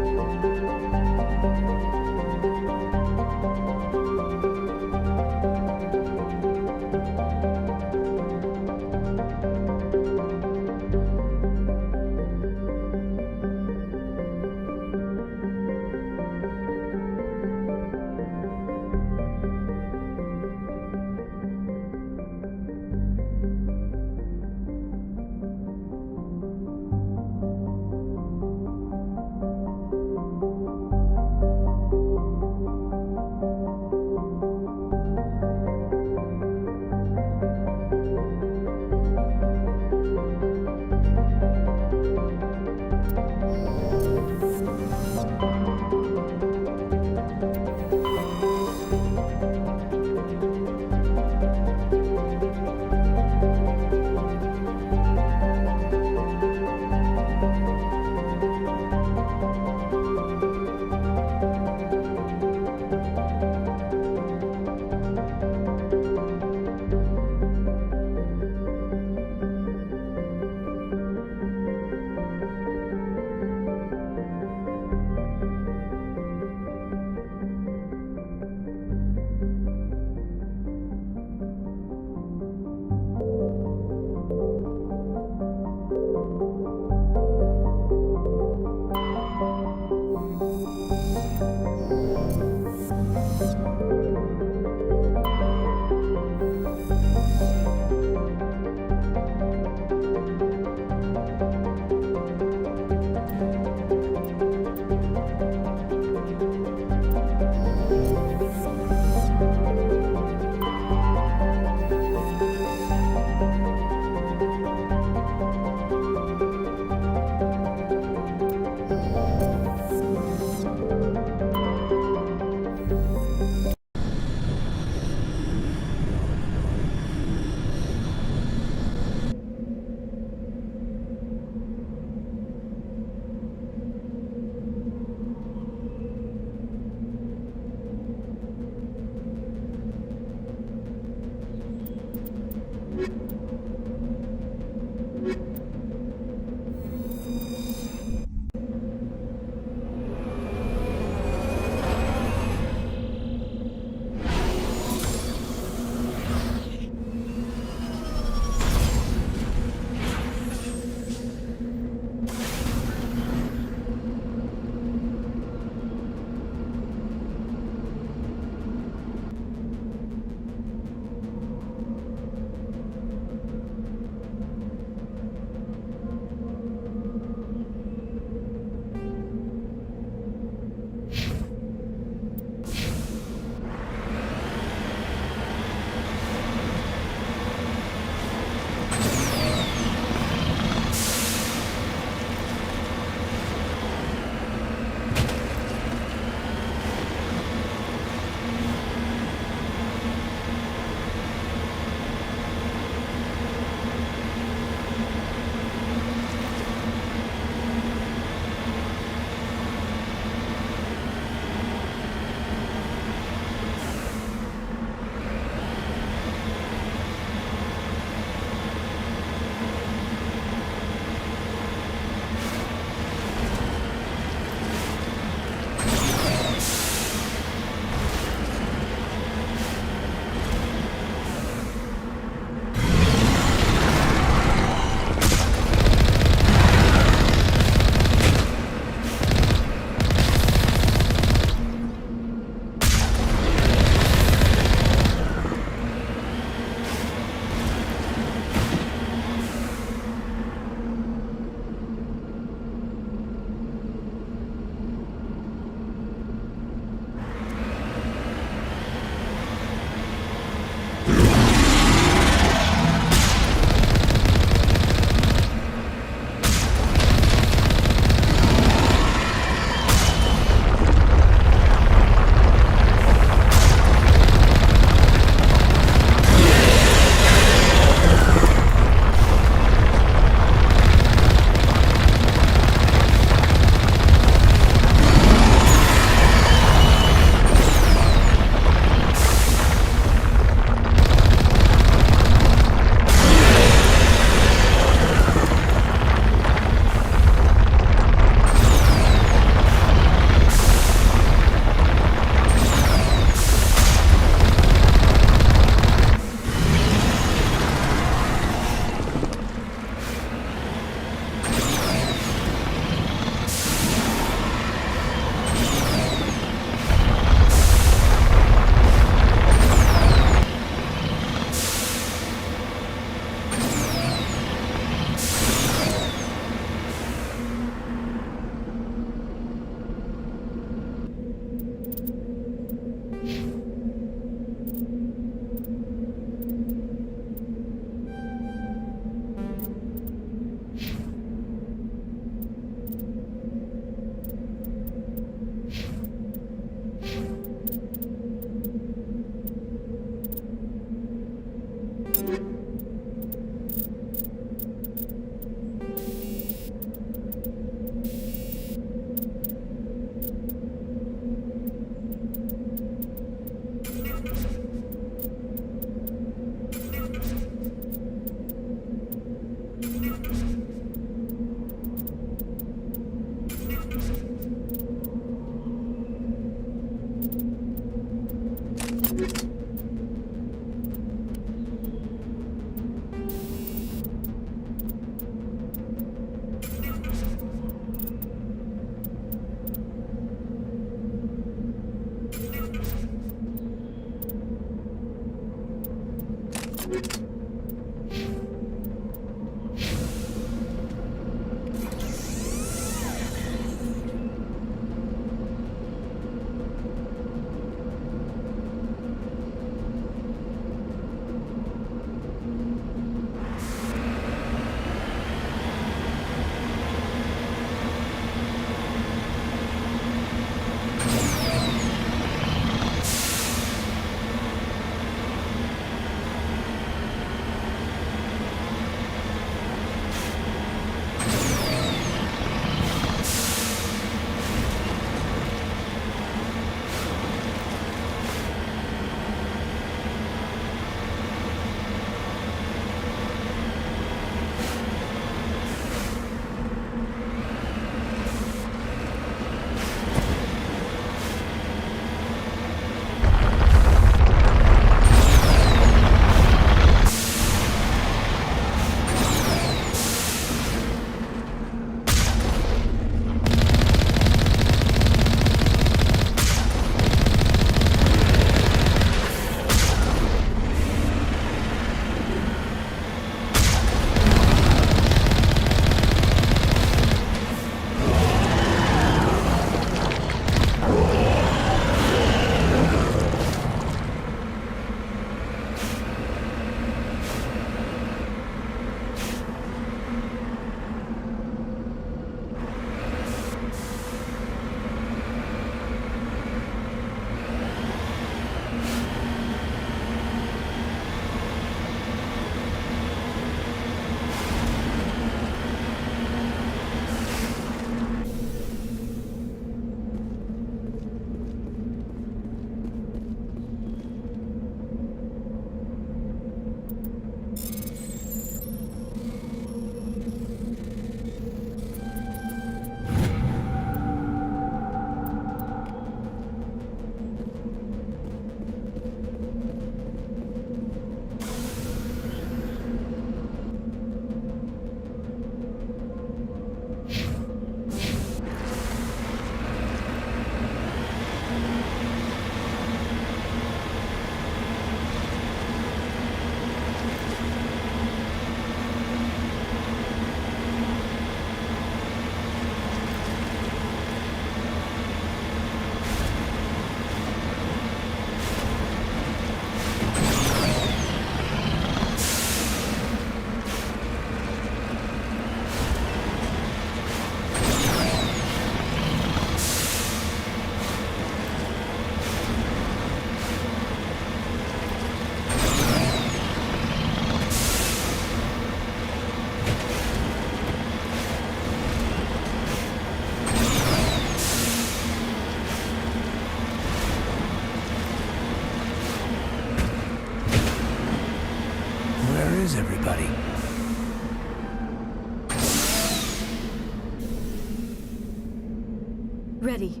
Ready.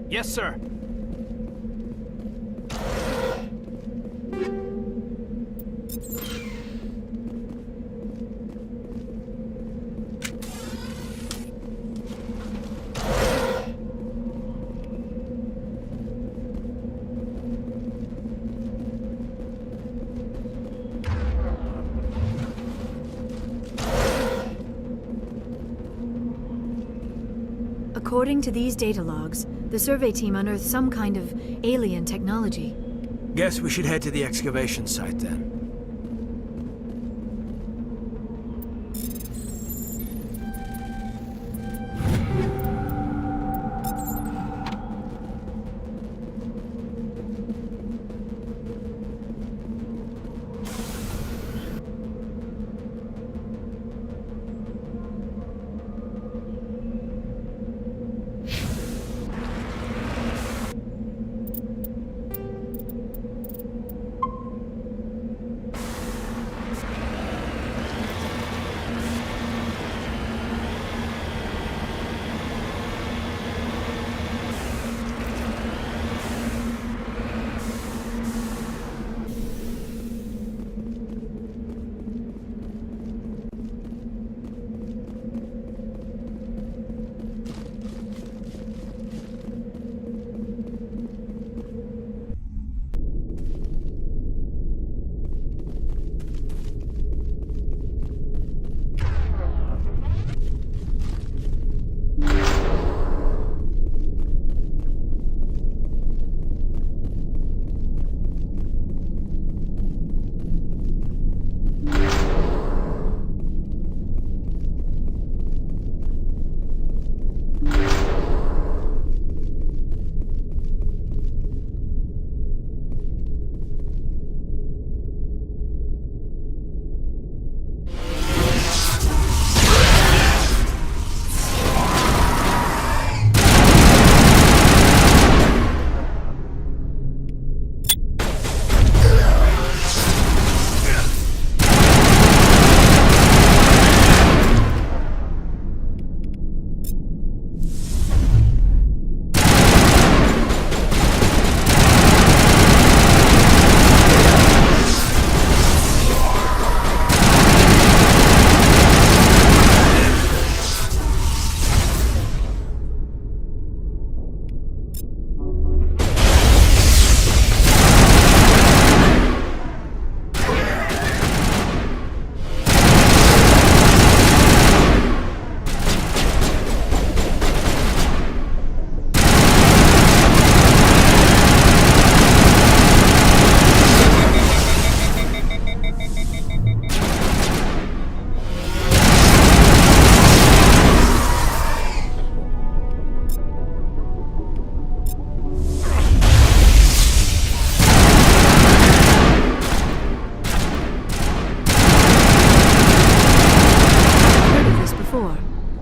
Yes, sir. According to these data logs, the survey team unearthed some kind of alien technology. Guess we should head to the excavation site then.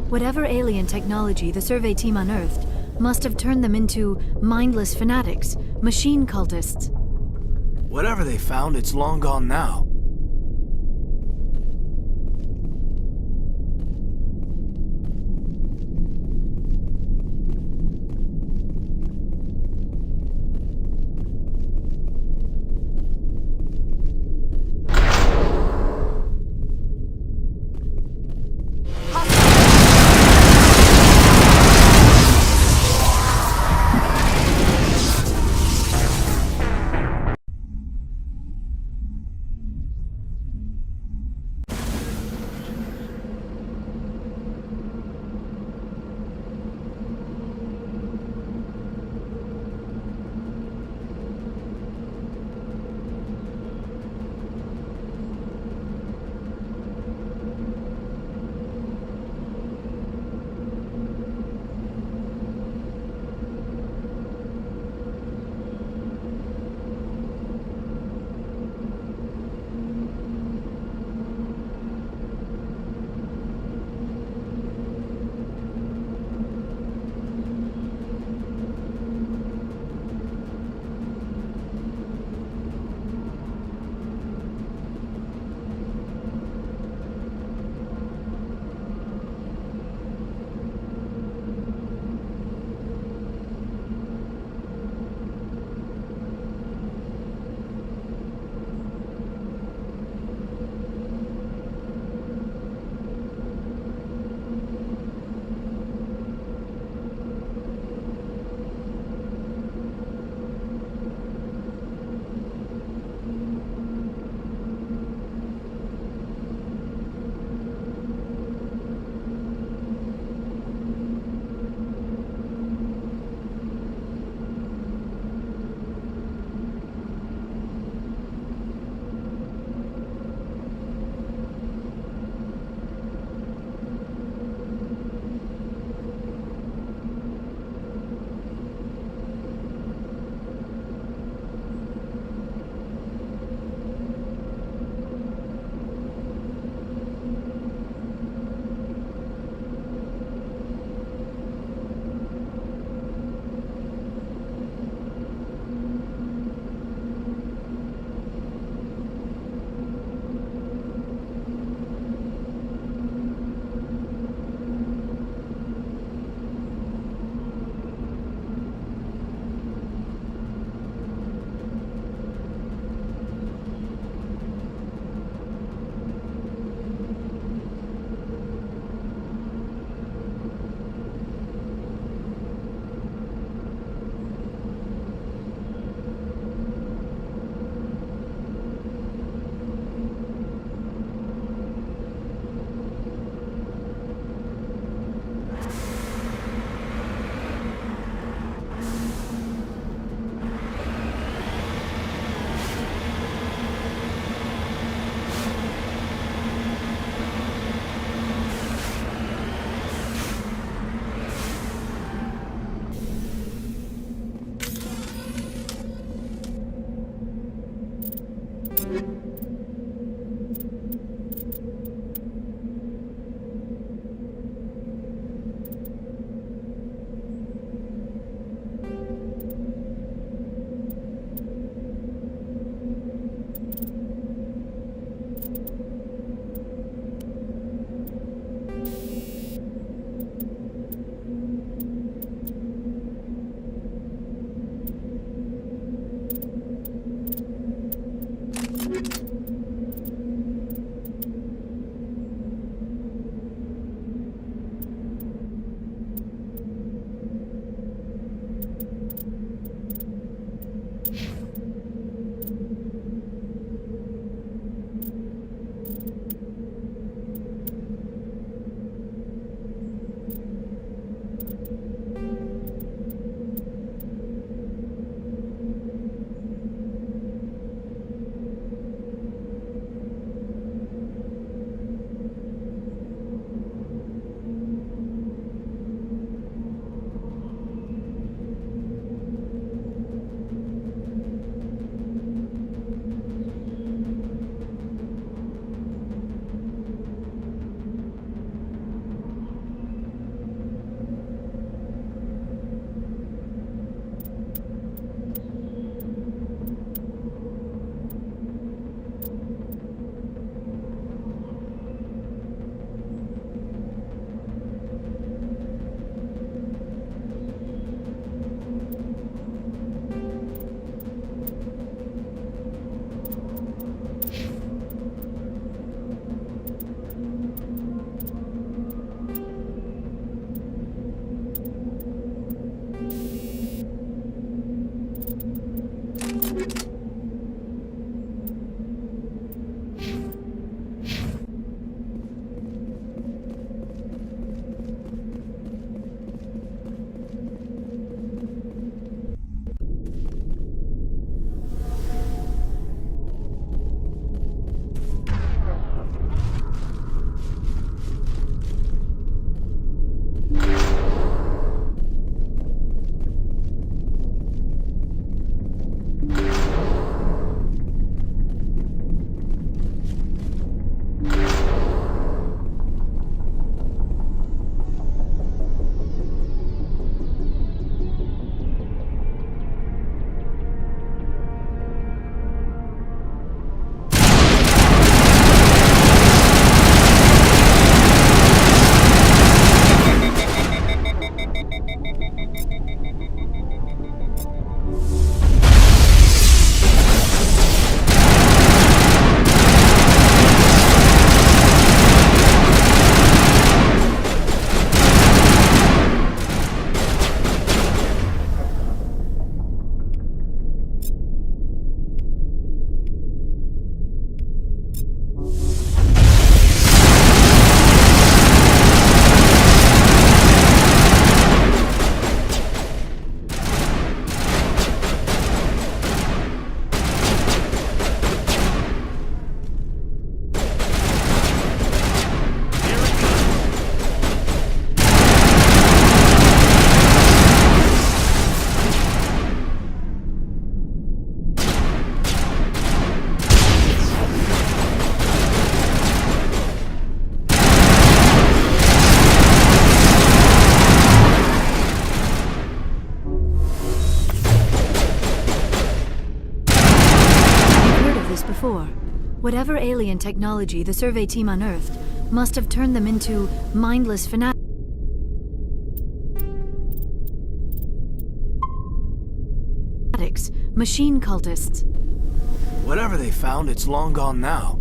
Whatever alien technology the survey team unearthed must have turned them into mindless fanatics, machine cultists. Whatever they found, it's long gone now. Whatever alien technology the survey team unearthed must have turned them into mindless fanatics. Machine cultists. Whatever they found, it's long gone now.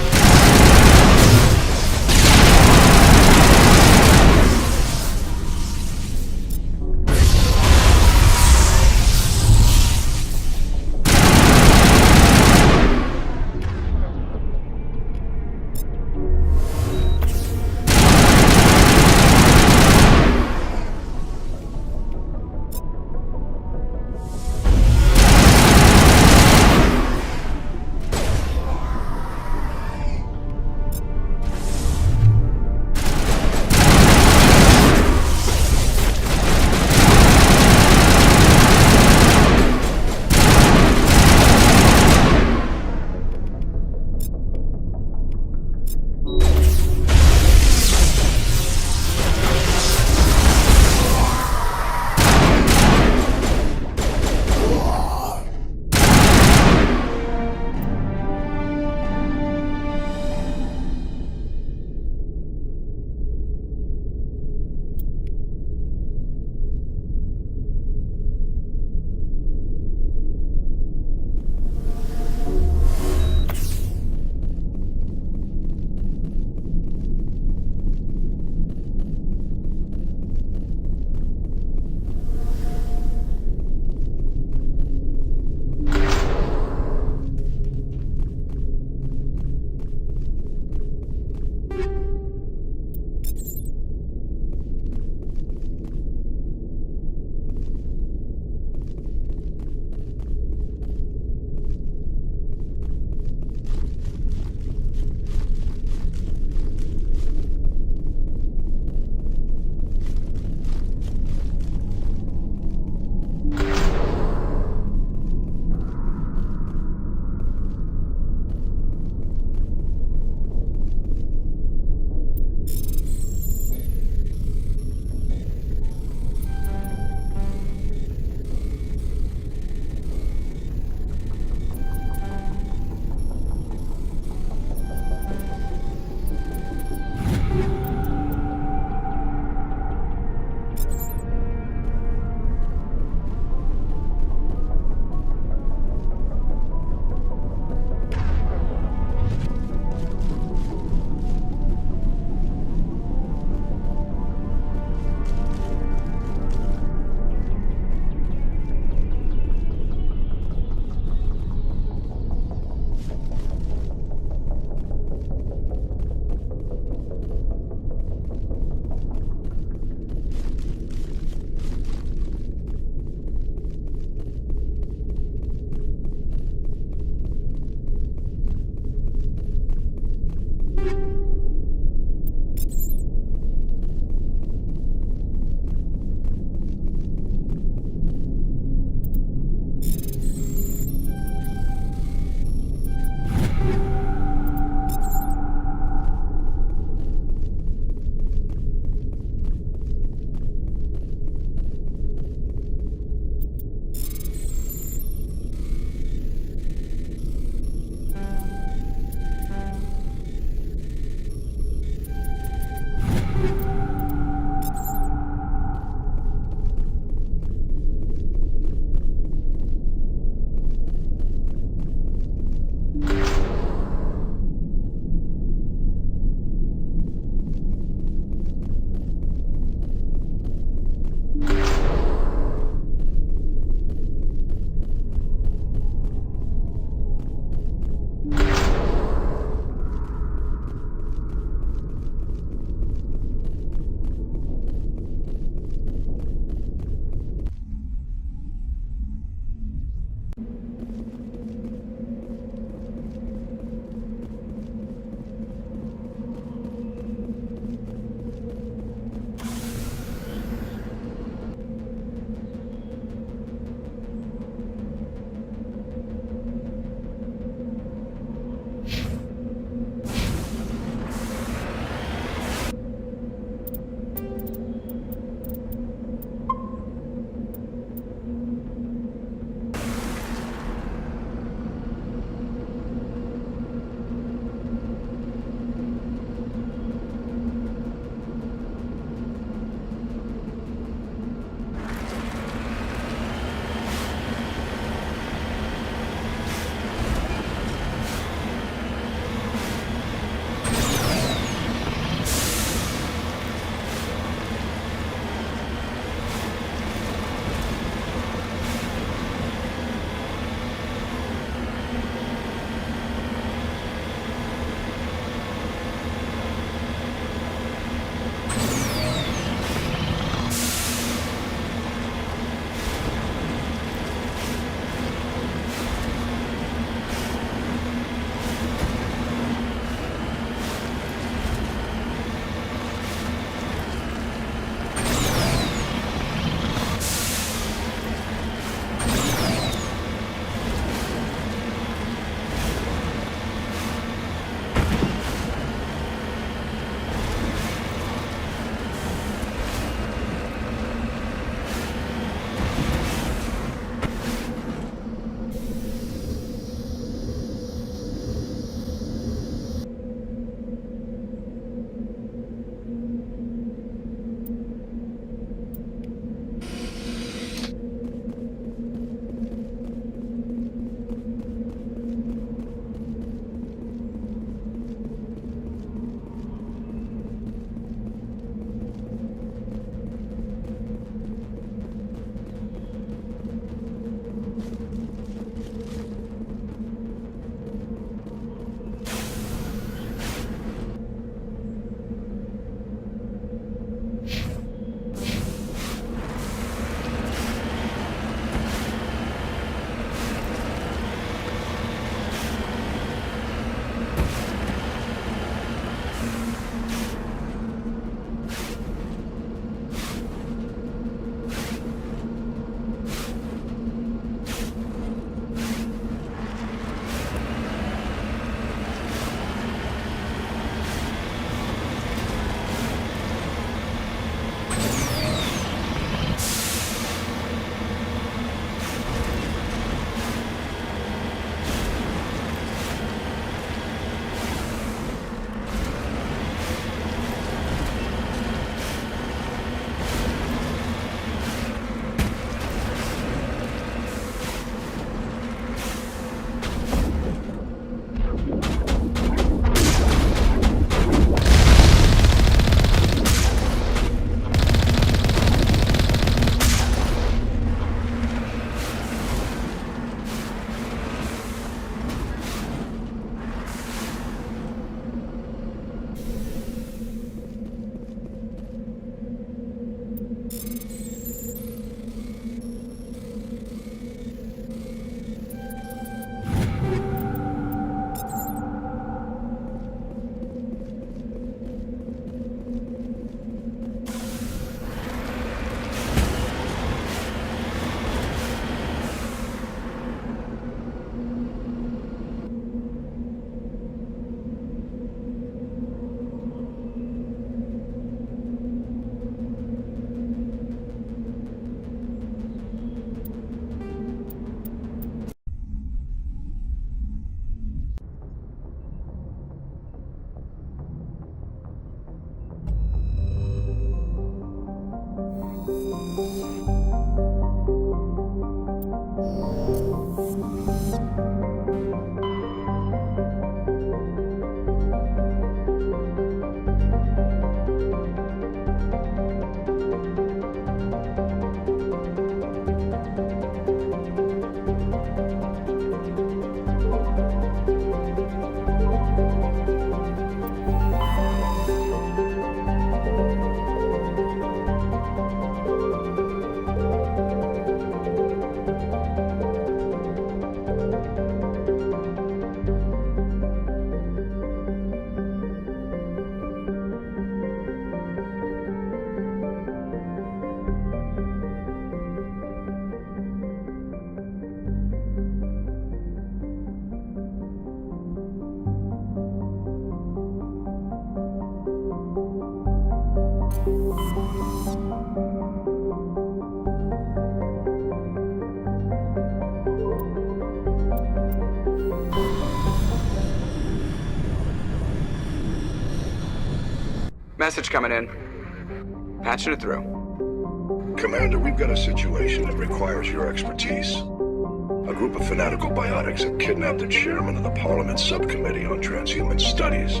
Message coming in. Patching it through. Commander, we've got a situation that requires your expertise. A group of fanatical biotics have kidnapped the chairman of the Parliament Subcommittee on Transhuman Studies.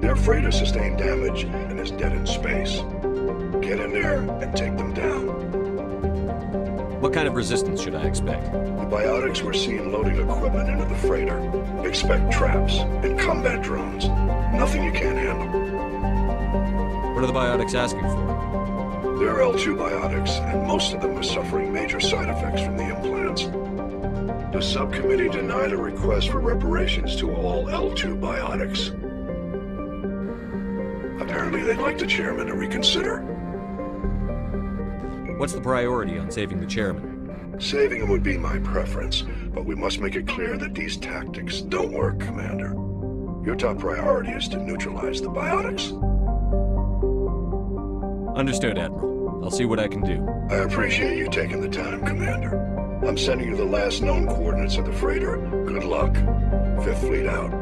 Their freighter sustained damage and is dead in space. Get in there and take them down. What kind of resistance should I expect? The biotics were seen loading equipment into the freighter. Expect traps and combat drones. Nothing you can't handle. What are the biotics asking for? They're L2 biotics, and most of them are suffering major side effects from the implants. The subcommittee denied a request for reparations to all L2 biotics. Apparently they'd like the chairman to reconsider. What's the priority on saving the chairman? Saving him would be my preference, but we must make it clear that these tactics don't work, Commander. Your top priority is to neutralize the biotics. Understood, Admiral. I'll see what I can do. I appreciate you taking the time, Commander. I'm sending you the last known coordinates of the freighter. Good luck. Fifth Fleet out.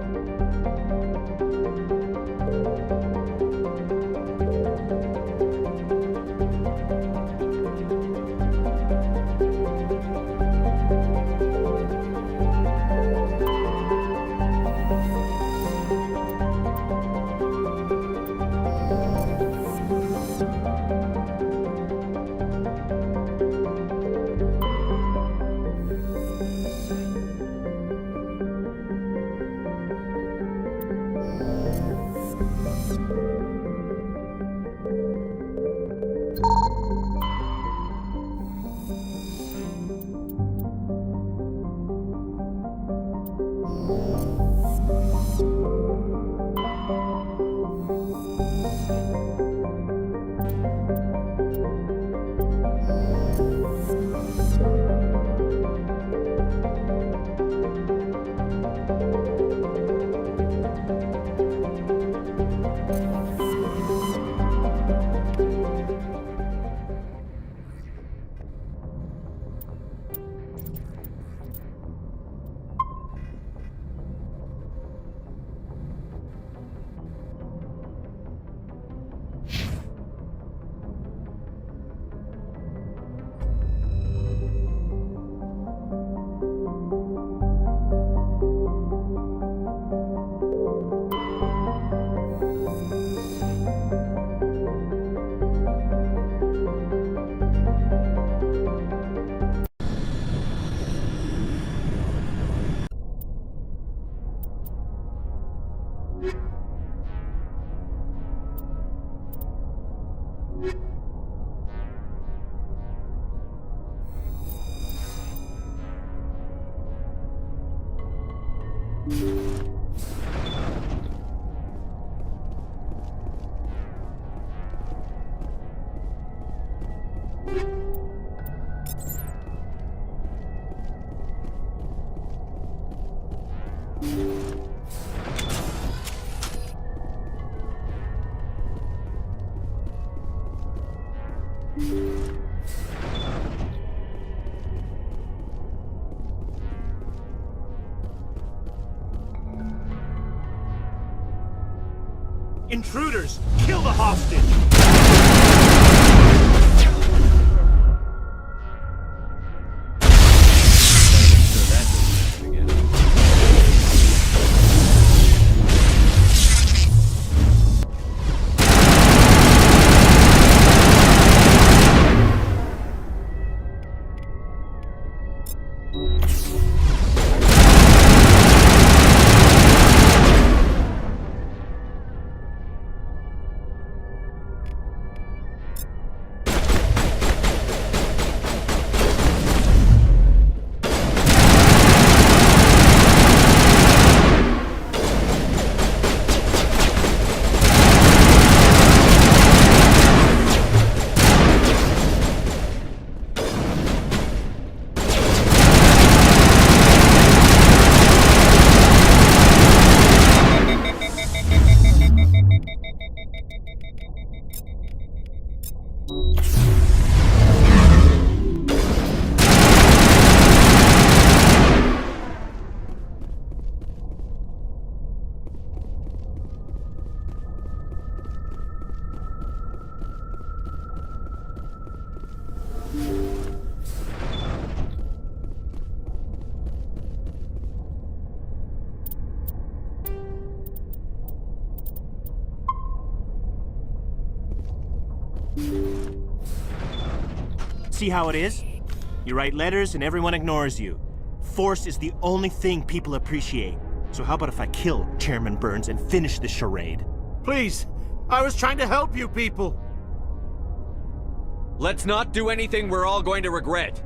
Intruders! Kill the hostage! See how it is? You write letters and everyone ignores you. Force is the only thing people appreciate. So how about if I kill Chairman Burns and finish this charade? Please, I was trying to help you people. Let's not do anything we're all going to regret.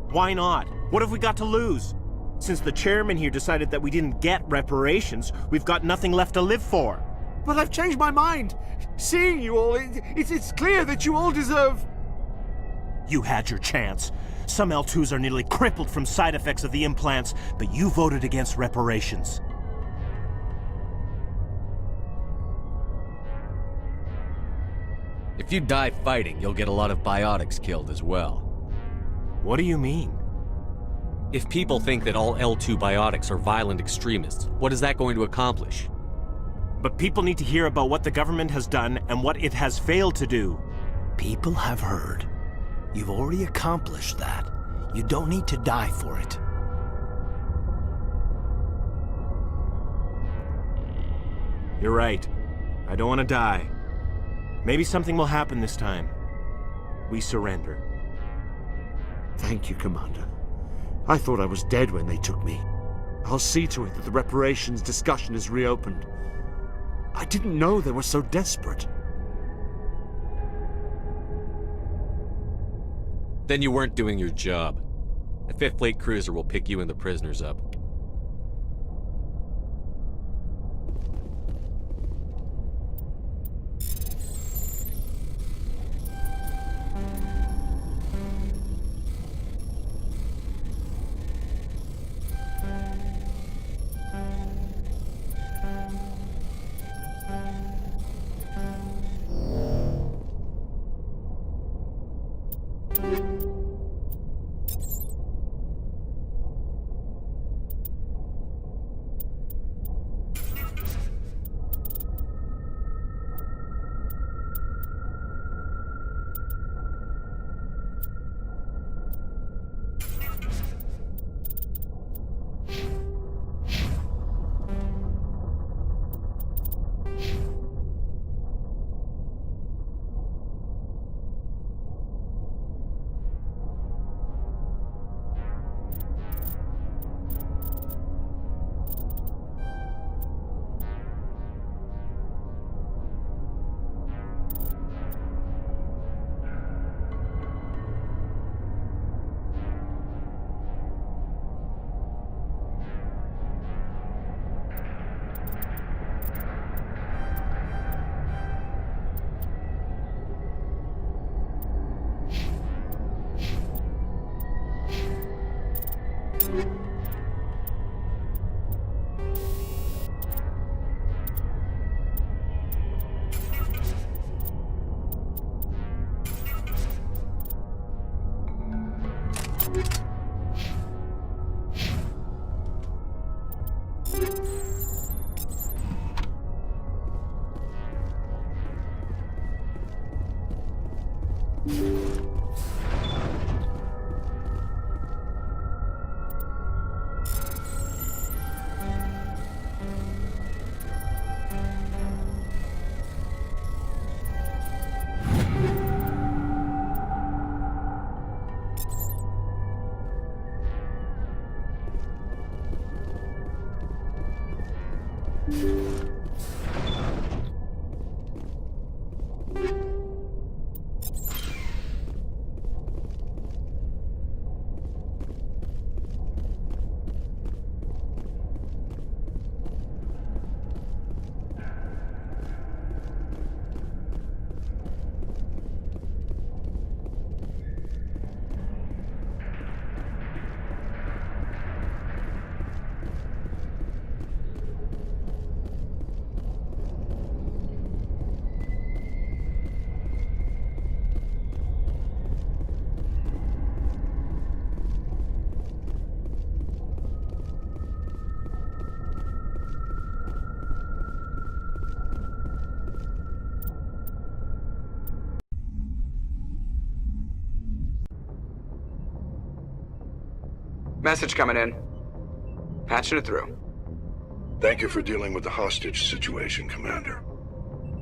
Why not? What have we got to lose? Since the chairman here decided that we didn't get reparations, we've got nothing left to live for. But I've changed my mind. Seeing you all, it's clear that you all deserve... You had your chance. Some L2s are nearly crippled from side effects of the implants, but you voted against reparations. If you die fighting, you'll get a lot of biotics killed as well. What do you mean? If people think that all L2 biotics are violent extremists, what is that going to accomplish? But people need to hear about what the government has done and what it has failed to do. People have heard. You've already accomplished that. You don't need to die for it. You're right. I don't want to die. Maybe something will happen this time. We surrender. Thank you, Commander. I thought I was dead when they took me. I'll see to it that the reparations discussion is reopened. I didn't know they were so desperate. Then you weren't doing your job. The 5th Fleet cruiser will pick you and the prisoners up. Message coming in. Patching it through. Thank you for dealing with the hostage situation, Commander.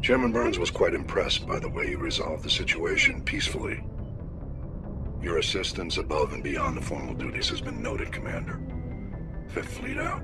Chairman Burns was quite impressed by the way you resolved the situation peacefully. Your assistance above and beyond the formal duties has been noted, Commander. Fifth Fleet out.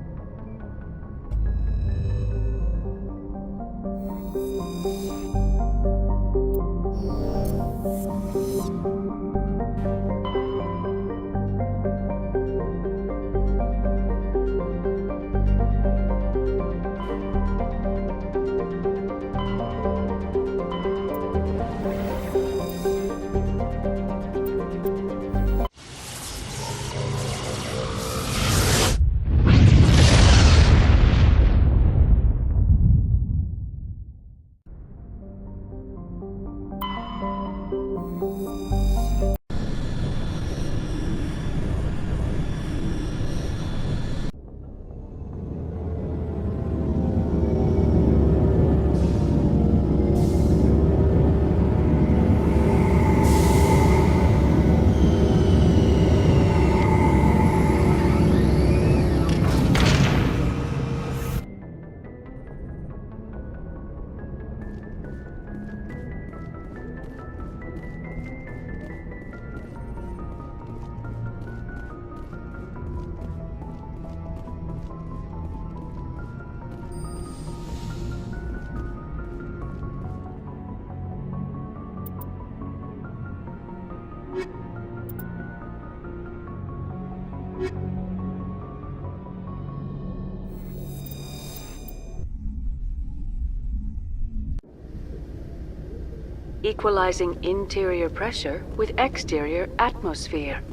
Equalizing interior pressure with exterior atmosphere.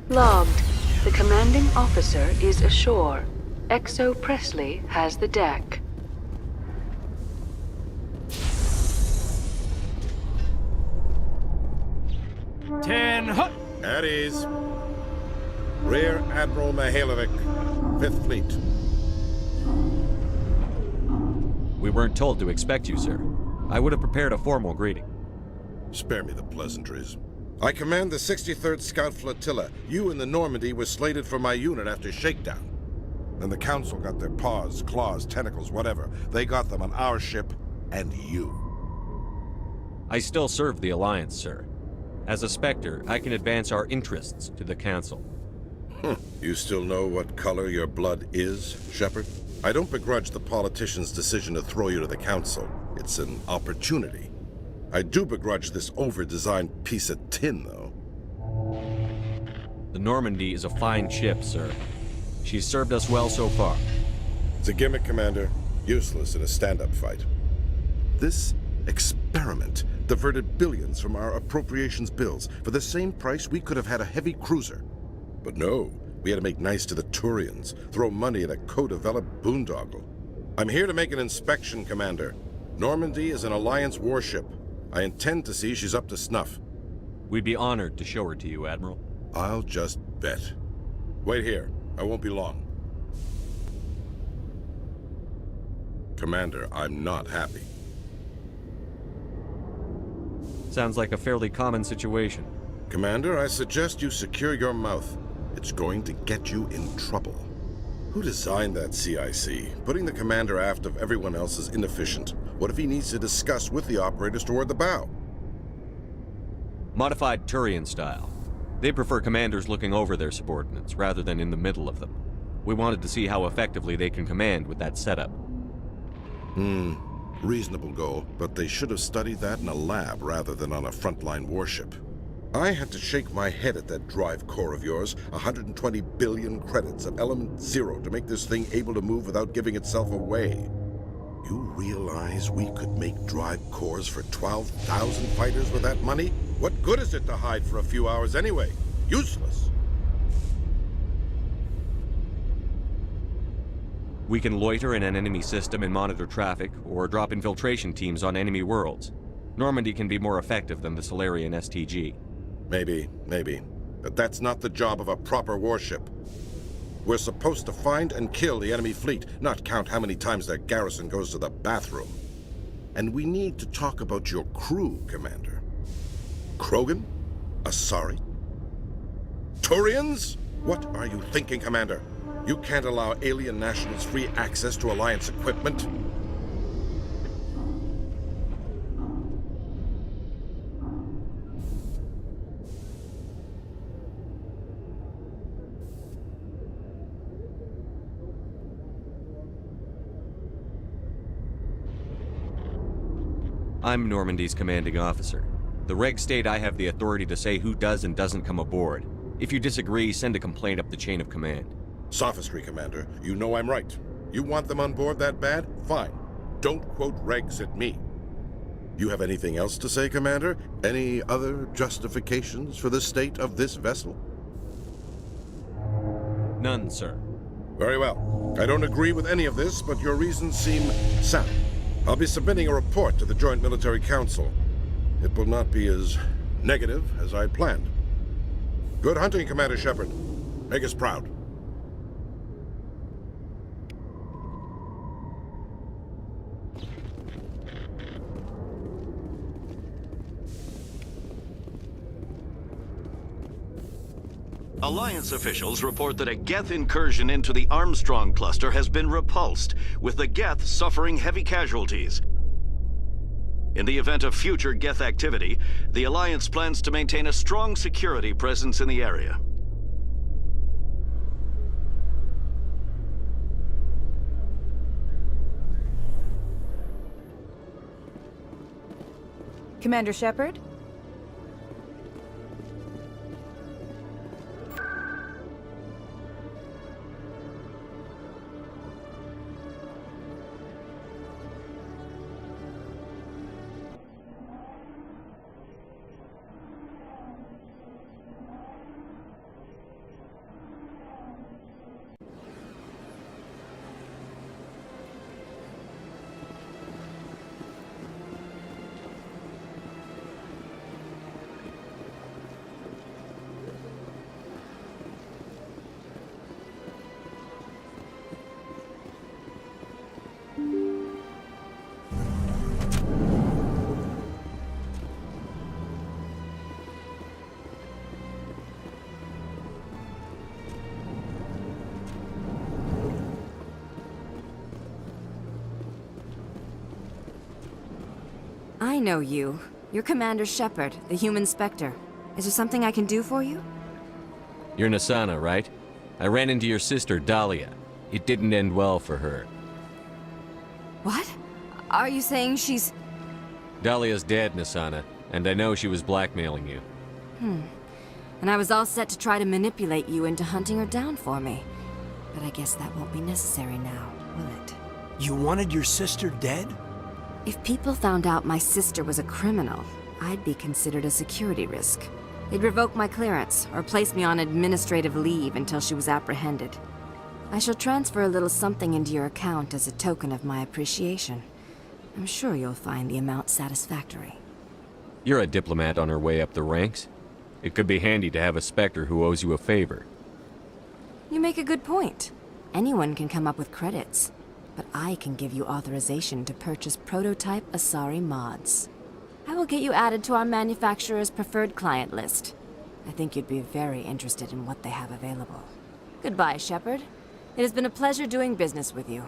Logged. The commanding officer is ashore. XO Presley has the deck. At ease. Rear Admiral Mihailovic, 5th Fleet. We weren't told to expect you, sir. I would have prepared a formal greeting. Spare me the pleasantries. I command the 63rd Scout Flotilla. You and the Normandy were slated for my unit after shakedown. Then the Council got their paws, claws, tentacles, whatever. They got them on our ship, and you. I still serve the Alliance, sir. As a Spectre, I can advance our interests to the Council. You still know what color your blood is, Shepard? I don't begrudge the politician's decision to throw you to the Council. It's an opportunity. I do begrudge this over-designed piece of tin, though. The Normandy is a fine ship, sir. She's served us well so far. It's a gimmick, Commander. Useless in a stand-up fight. This experiment diverted billions from our appropriations bills. For the same price, we could have had a heavy cruiser. But no, we had to make nice to the Turians, throw money at a co-developed boondoggle. I'm here to make an inspection, Commander. Normandy is an Alliance warship. I intend to see she's up to snuff. We'd be honored to show her to you, Admiral. I'll just bet. Wait here. I won't be long. Commander, I'm not happy. Sounds like a fairly common situation. Commander, I suggest you secure your mouth. It's going to get you in trouble. Who designed that CIC? Putting the commander aft of everyone else is inefficient. What if he needs to discuss with the operators toward the bow? Modified Turian style. They prefer commanders looking over their subordinates, rather than in the middle of them. We wanted to see how effectively they can command with that setup. Reasonable goal, but they should have studied that in a lab rather than on a frontline warship. I had to shake my head at that drive core of yours. 120 billion credits of element 0 to make this thing able to move without giving itself away. You realize we could make drive cores for 12,000 fighters with that money? What good is it to hide for a few hours anyway? Useless. We can loiter in an enemy system and monitor traffic, or drop infiltration teams on enemy worlds. Normandy can be more effective than the Solarian STG. Maybe. But that's not the job of a proper warship. We're supposed to find and kill the enemy fleet, not count how many times their garrison goes to the bathroom. And we need to talk about your crew, Commander. Krogan? Asari? Turians? What are you thinking, Commander? You can't allow alien nationals free access to Alliance equipment. I'm Normandy's commanding officer. The regs state I have the authority to say who does and doesn't come aboard. If you disagree, send a complaint up the chain of command. Sophistry, Commander. You know I'm right. You want them on board that bad? Fine. Don't quote regs at me. You have anything else to say, Commander? Any other justifications for the state of this vessel? None, sir. Very well. I don't agree with any of this, but your reasons seem sound. I'll be submitting a report to the Joint Military Council. It will not be as negative as I planned. Good hunting, Commander Shepard. Make us proud. Alliance officials report that a Geth incursion into the Armstrong cluster has been repulsed, with the Geth suffering heavy casualties. In the event of future Geth activity, the Alliance plans to maintain a strong security presence in the area. Commander Shepard? I know you. You're Commander Shepard, the human Spectre. Is there something I can do for you? You're Nassana, right? I ran into your sister, Dahlia. It didn't end well for her. What? Are you saying she's... Dahlia's dead, Nassana, and I know she was blackmailing you. And I was all set to try to manipulate you into hunting her down for me. But I guess that won't be necessary now, will it? You wanted your sister dead? If people found out my sister was a criminal, I'd be considered a security risk. They'd revoke my clearance, or place me on administrative leave until she was apprehended. I shall transfer a little something into your account as a token of my appreciation. I'm sure you'll find the amount satisfactory. You're a diplomat on her way up the ranks. It could be handy to have a Spectre who owes you a favor. You make a good point. Anyone can come up with credits. But I can give you authorization to purchase prototype Asari mods. I will get you added to our manufacturer's preferred client list. I think you'd be very interested in what they have available. Goodbye, Shepard. It has been a pleasure doing business with you.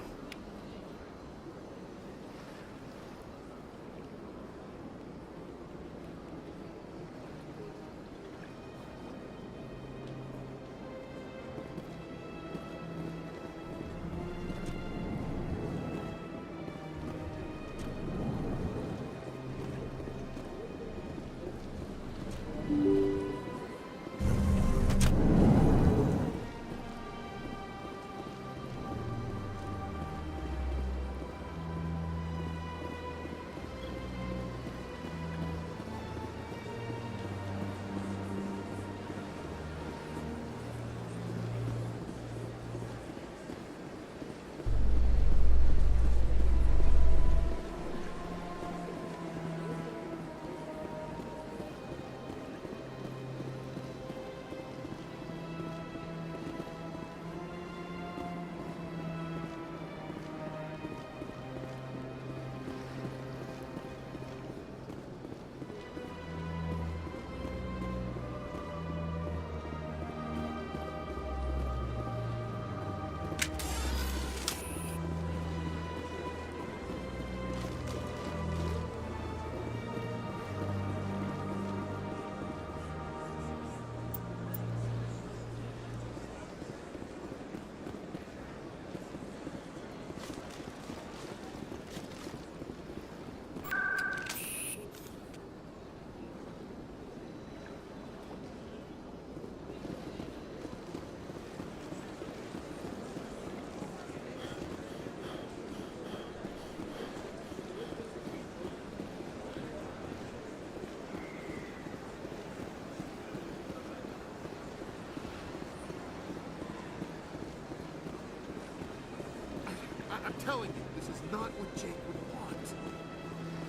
telling you, this is not what Jake would want.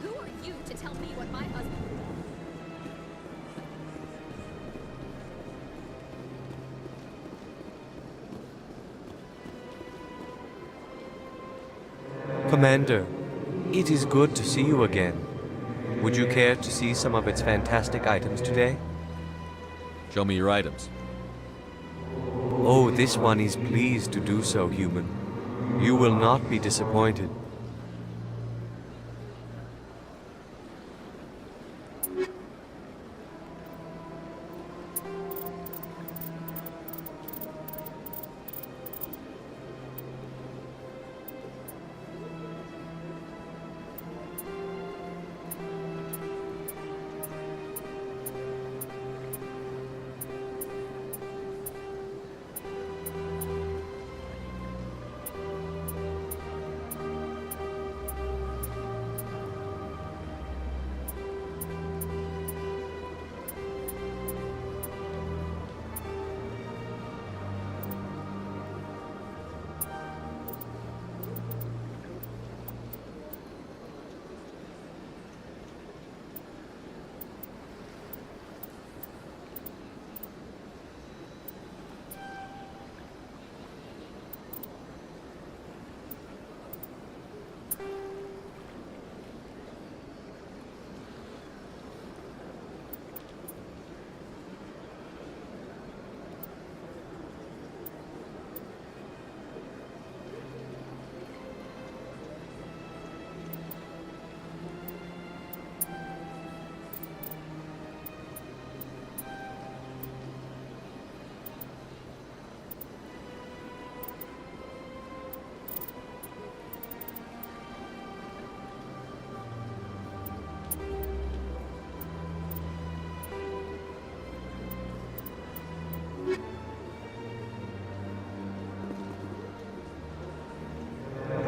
Who are you to tell me what my husband... Commander, it is good to see you again. Would you care to see some of its fantastic items today? Show me your items. Oh, this one is pleased to do so, human. You will not be disappointed.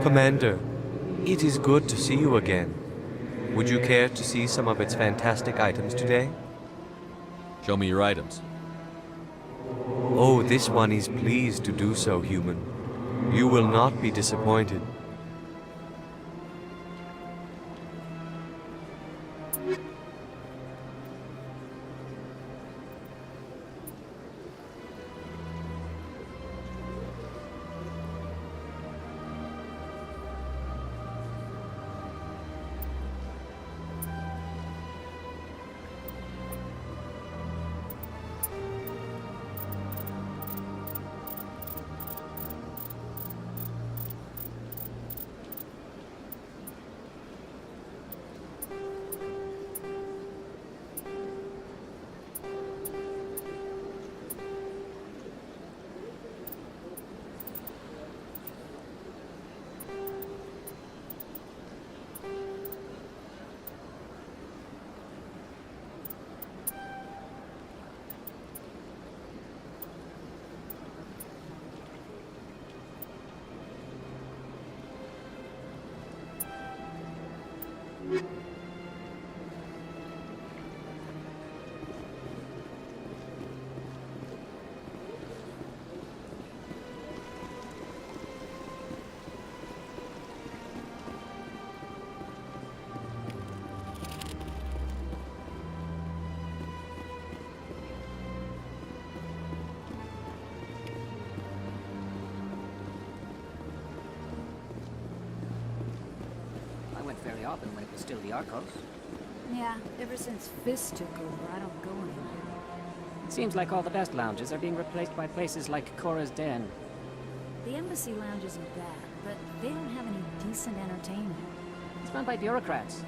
Commander, it is good to see you again. Would you care to see some of its fantastic items today? Show me your items. Oh, this one is pleased to do so, human. You will not be disappointed. Very often when it was still the Arcos. Yeah, ever since Fist took over, I don't go anywhere. It seems like all the best lounges are being replaced by places like Cora's Den. The Embassy Lounge isn't bad, but they don't have any decent entertainment. It's run by bureaucrats.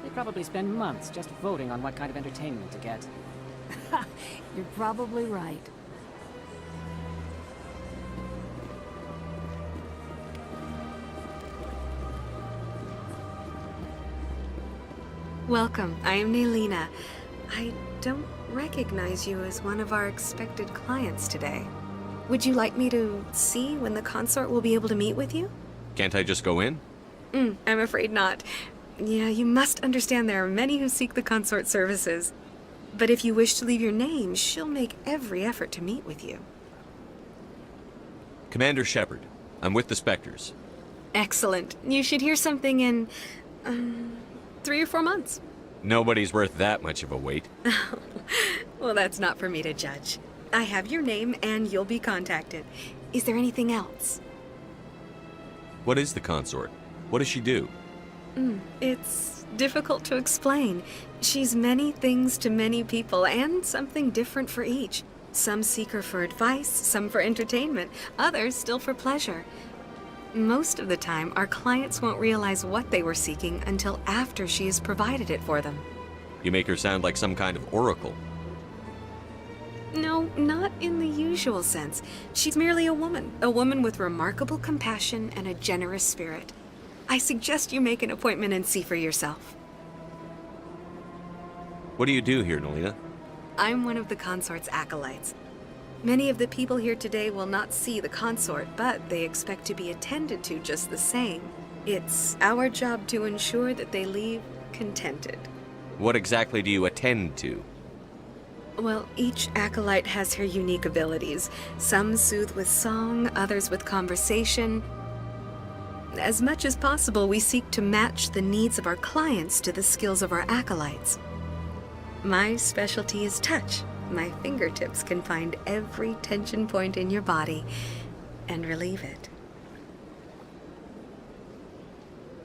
They probably spend months just voting on what kind of entertainment to get. You're probably right. Welcome, I am Nelina. I don't recognize you as one of our expected clients today. Would you like me to see when the consort will be able to meet with you? Can't I just go in? I'm afraid not. Yeah, you must understand there are many who seek the consort services. But if you wish to leave your name, she'll make every effort to meet with you. Commander Shepard, I'm with the Spectres. Excellent. You should hear something in 3 or 4 months. Nobody's worth that much of a wait. Well, that's not for me to judge. I have your name and you'll be contacted. Is there anything else? What is the consort? What does she do? It's difficult to explain. She's many things to many people and something different for each. Some seek her for advice, some for entertainment, others still for pleasure. Most of the time, our clients won't realize what they were seeking until after she has provided it for them. You make her sound like some kind of oracle. No, not in the usual sense. She's merely a woman with remarkable compassion and a generous spirit. I suggest you make an appointment and see for yourself. What do you do here, Nelina? I'm one of the consort's acolytes. Many of the people here today will not see the consort, but they expect to be attended to just the same. It's our job to ensure that they leave contented. What exactly do you attend to? Well, each acolyte has her unique abilities. Some soothe with song, others with conversation. As much as possible, we seek to match the needs of our clients to the skills of our acolytes. My specialty is touch. My fingertips can find every tension point in your body and relieve it.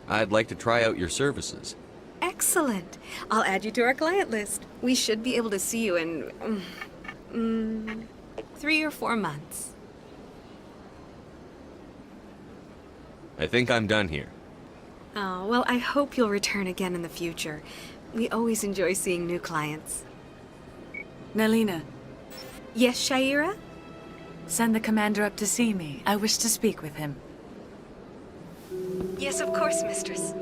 I'd like to try out your services. Excellent. I'll add you to our client list. We should be able to see you in 3 or 4 months. I think I'm done here. Oh, well, I hope you'll return again in the future. We always enjoy seeing new clients. Nelina. Yes, Shaira? Send the commander up to see me. I wish to speak with him. Yes, of course, mistress.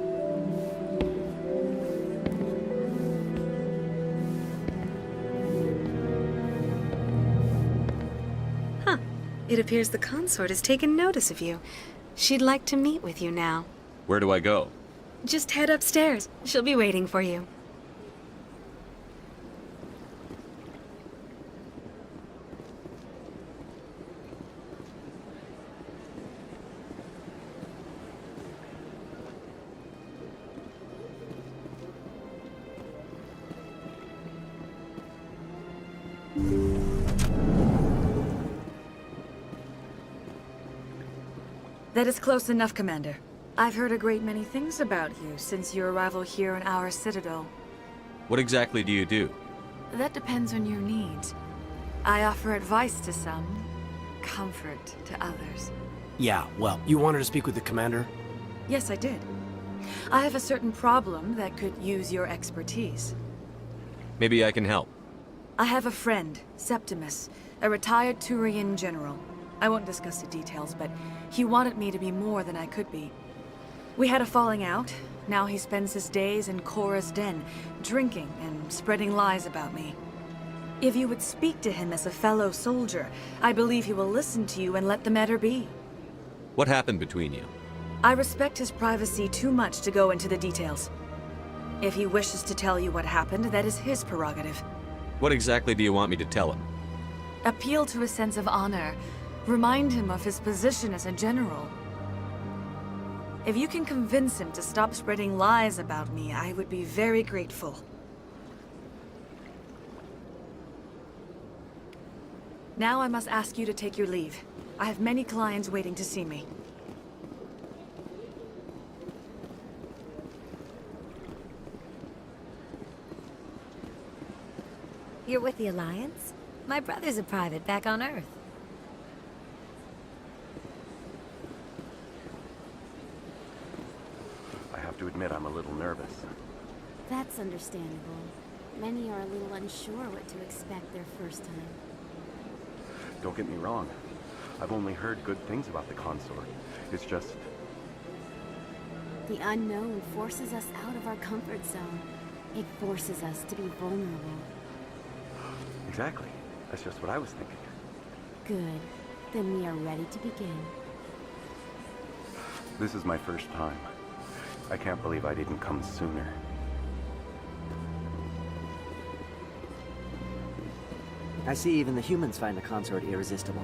Huh. It appears the consort has taken notice of you. She'd like to meet with you now. Where do I go? Just head upstairs. She'll be waiting for you. That is close enough, Commander. I've heard a great many things about you since your arrival here in our citadel. What exactly do you do? That depends on your needs. I offer advice to some, comfort to others. Yeah, well, you wanted to speak with the commander? Yes, I did. I have a certain problem that could use your expertise. Maybe I can help. I have a friend, Septimus, a retired Turian general. I won't discuss the details, but he wanted me to be more than I could be. We had a falling out. Now he spends his days in Korra's den, drinking and spreading lies about me. If you would speak to him as a fellow soldier, I believe he will listen to you and let the matter be. What happened between you? I respect his privacy too much to go into the details. If he wishes to tell you what happened, that is his prerogative. What exactly do you want me to tell him? Appeal to his sense of honor. Remind him of his position as a general. If you can convince him to stop spreading lies about me, I would be very grateful. Now I must ask you to take your leave. I have many clients waiting to see me. You're with the Alliance? My brother's a private back on Earth. I have to admit I'm a little nervous. That's understandable. Many are a little unsure what to expect their first time. Don't get me wrong. I've only heard good things about the consort. It's just... The unknown forces us out of our comfort zone. It forces us to be vulnerable. Exactly. That's just what I was thinking. Good. Then we are ready to begin. This is my first time. I can't believe I didn't come sooner. I see even the humans find the consort irresistible.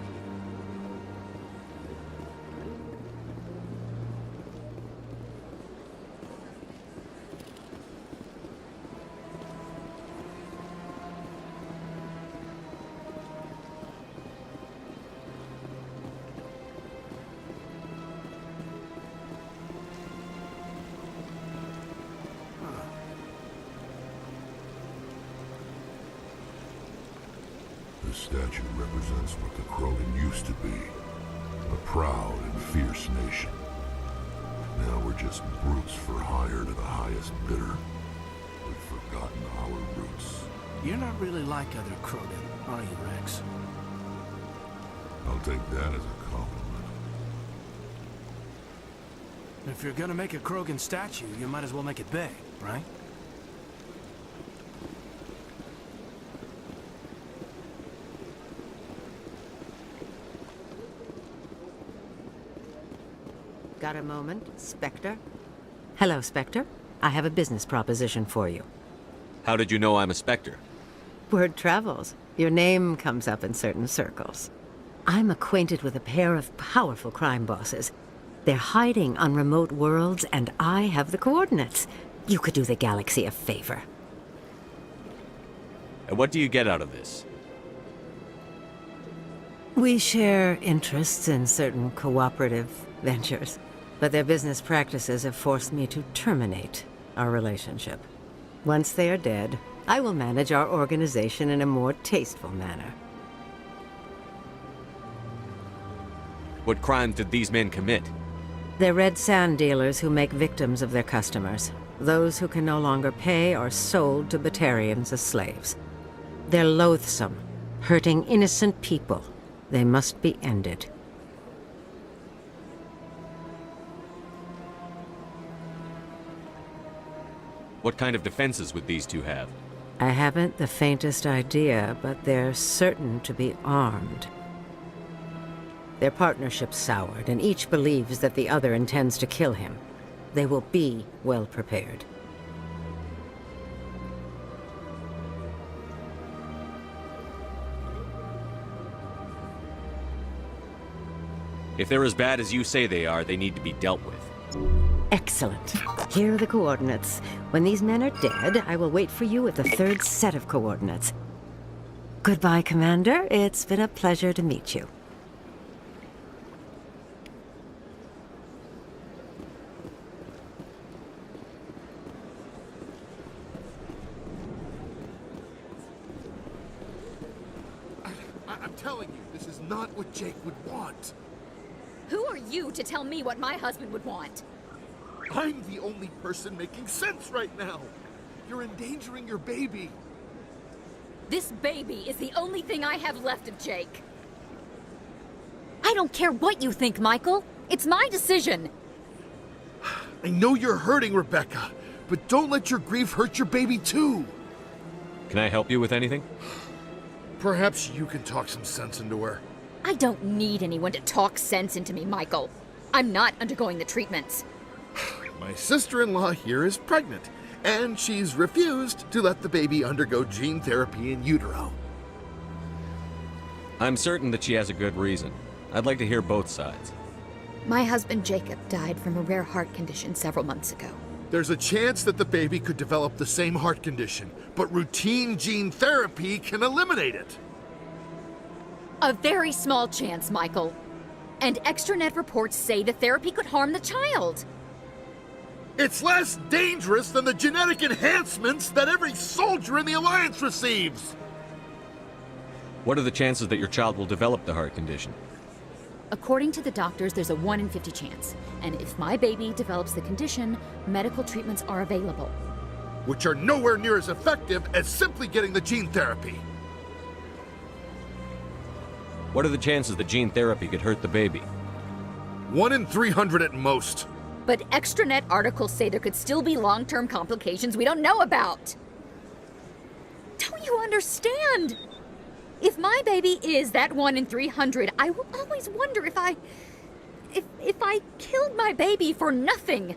This statue represents what the Krogan used to be. A proud and fierce nation. Now we're just brutes for hire to the highest bidder. We've forgotten our roots. You're not really like other Krogan, are you, Rex? I'll take that as a compliment. If you're gonna make a Krogan statue, you might as well make it big, right? Got a moment, Spectre? Hello, Spectre. I have a business proposition for you. How did you know I'm a Spectre? Word travels. Your name comes up in certain circles. I'm acquainted with a pair of powerful crime bosses. They're hiding on remote worlds, and I have the coordinates. You could do the galaxy a favor. And what do you get out of this? We share interests in certain cooperative ventures, but their business practices have forced me to terminate our relationship. Once they are dead, I will manage our organization in a more tasteful manner. What crimes did these men commit? They're red sand dealers who make victims of their customers. Those who can no longer pay are sold to Batarians as slaves. They're loathsome, hurting innocent people. They must be ended. What kind of defenses would these two have? I haven't the faintest idea, but they're certain to be armed. Their partnership's soured, and each believes that the other intends to kill him. They will be well prepared. If they're as bad as you say they are, they need to be dealt with. Excellent. Here are the coordinates. When these men are dead, I will wait for you with the third set of coordinates. Goodbye, Commander. It's been a pleasure to meet you. I'm telling you, this is not what Jake would want. Who are you to tell me what my husband would want? I'm the only person making sense right now. You're endangering your baby. This baby is the only thing I have left of Jake. I don't care what you think, Michael. It's my decision. I know you're hurting, Rebecca, but don't let your grief hurt your baby too. Can I help you with anything? Perhaps you can talk some sense into her. I don't need anyone to talk sense into me, Michael. I'm not undergoing the treatments. My sister-in-law here is pregnant, and she's refused to let the baby undergo gene therapy in utero. I'm certain that she has a good reason. I'd like to hear both sides. My husband Jacob died from a rare heart condition several months ago. There's a chance that the baby could develop the same heart condition, but routine gene therapy can eliminate it. A very small chance, Michael. And extranet reports say the therapy could harm the child. It's less dangerous than the genetic enhancements that every soldier in the Alliance receives! What are the chances that your child will develop the heart condition? According to the doctors, there's a 1 in 50 chance. And if my baby develops the condition, medical treatments are available. Which are nowhere near as effective as simply getting the gene therapy. What are the chances that gene therapy could hurt the baby? 1 in 300 at most. But extranet articles say there could still be long-term complications we don't know about. Don't you understand? If my baby is that 1 in 300, I will always wonder if I killed my baby for nothing.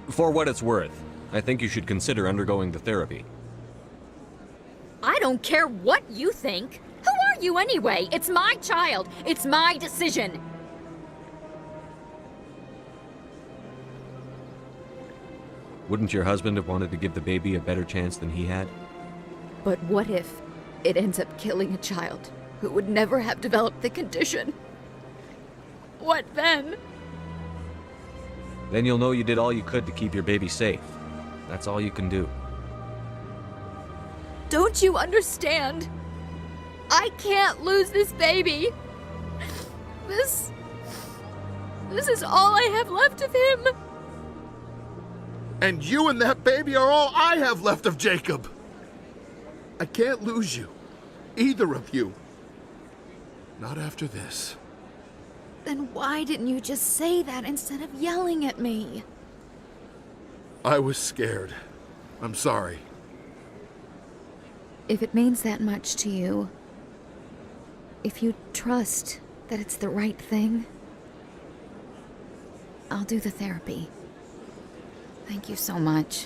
For what it's worth, I think you should consider undergoing the therapy. I don't care what you think. Who are you anyway? It's my child. It's my decision. Wouldn't your husband have wanted to give the baby a better chance than he had? But what if it ends up killing a child who would never have developed the condition? What then? Then you'll know you did all you could to keep your baby safe. That's all you can do. Don't you understand? I can't lose this baby. This is all I have left of him. And you and that baby are all I have left of Jacob. I can't lose you. Either of you. Not after this. Then why didn't you just say that instead of yelling at me? I was scared. I'm sorry. If it means that much to you, if you trust that it's the right thing, I'll do the therapy. Thank you so much.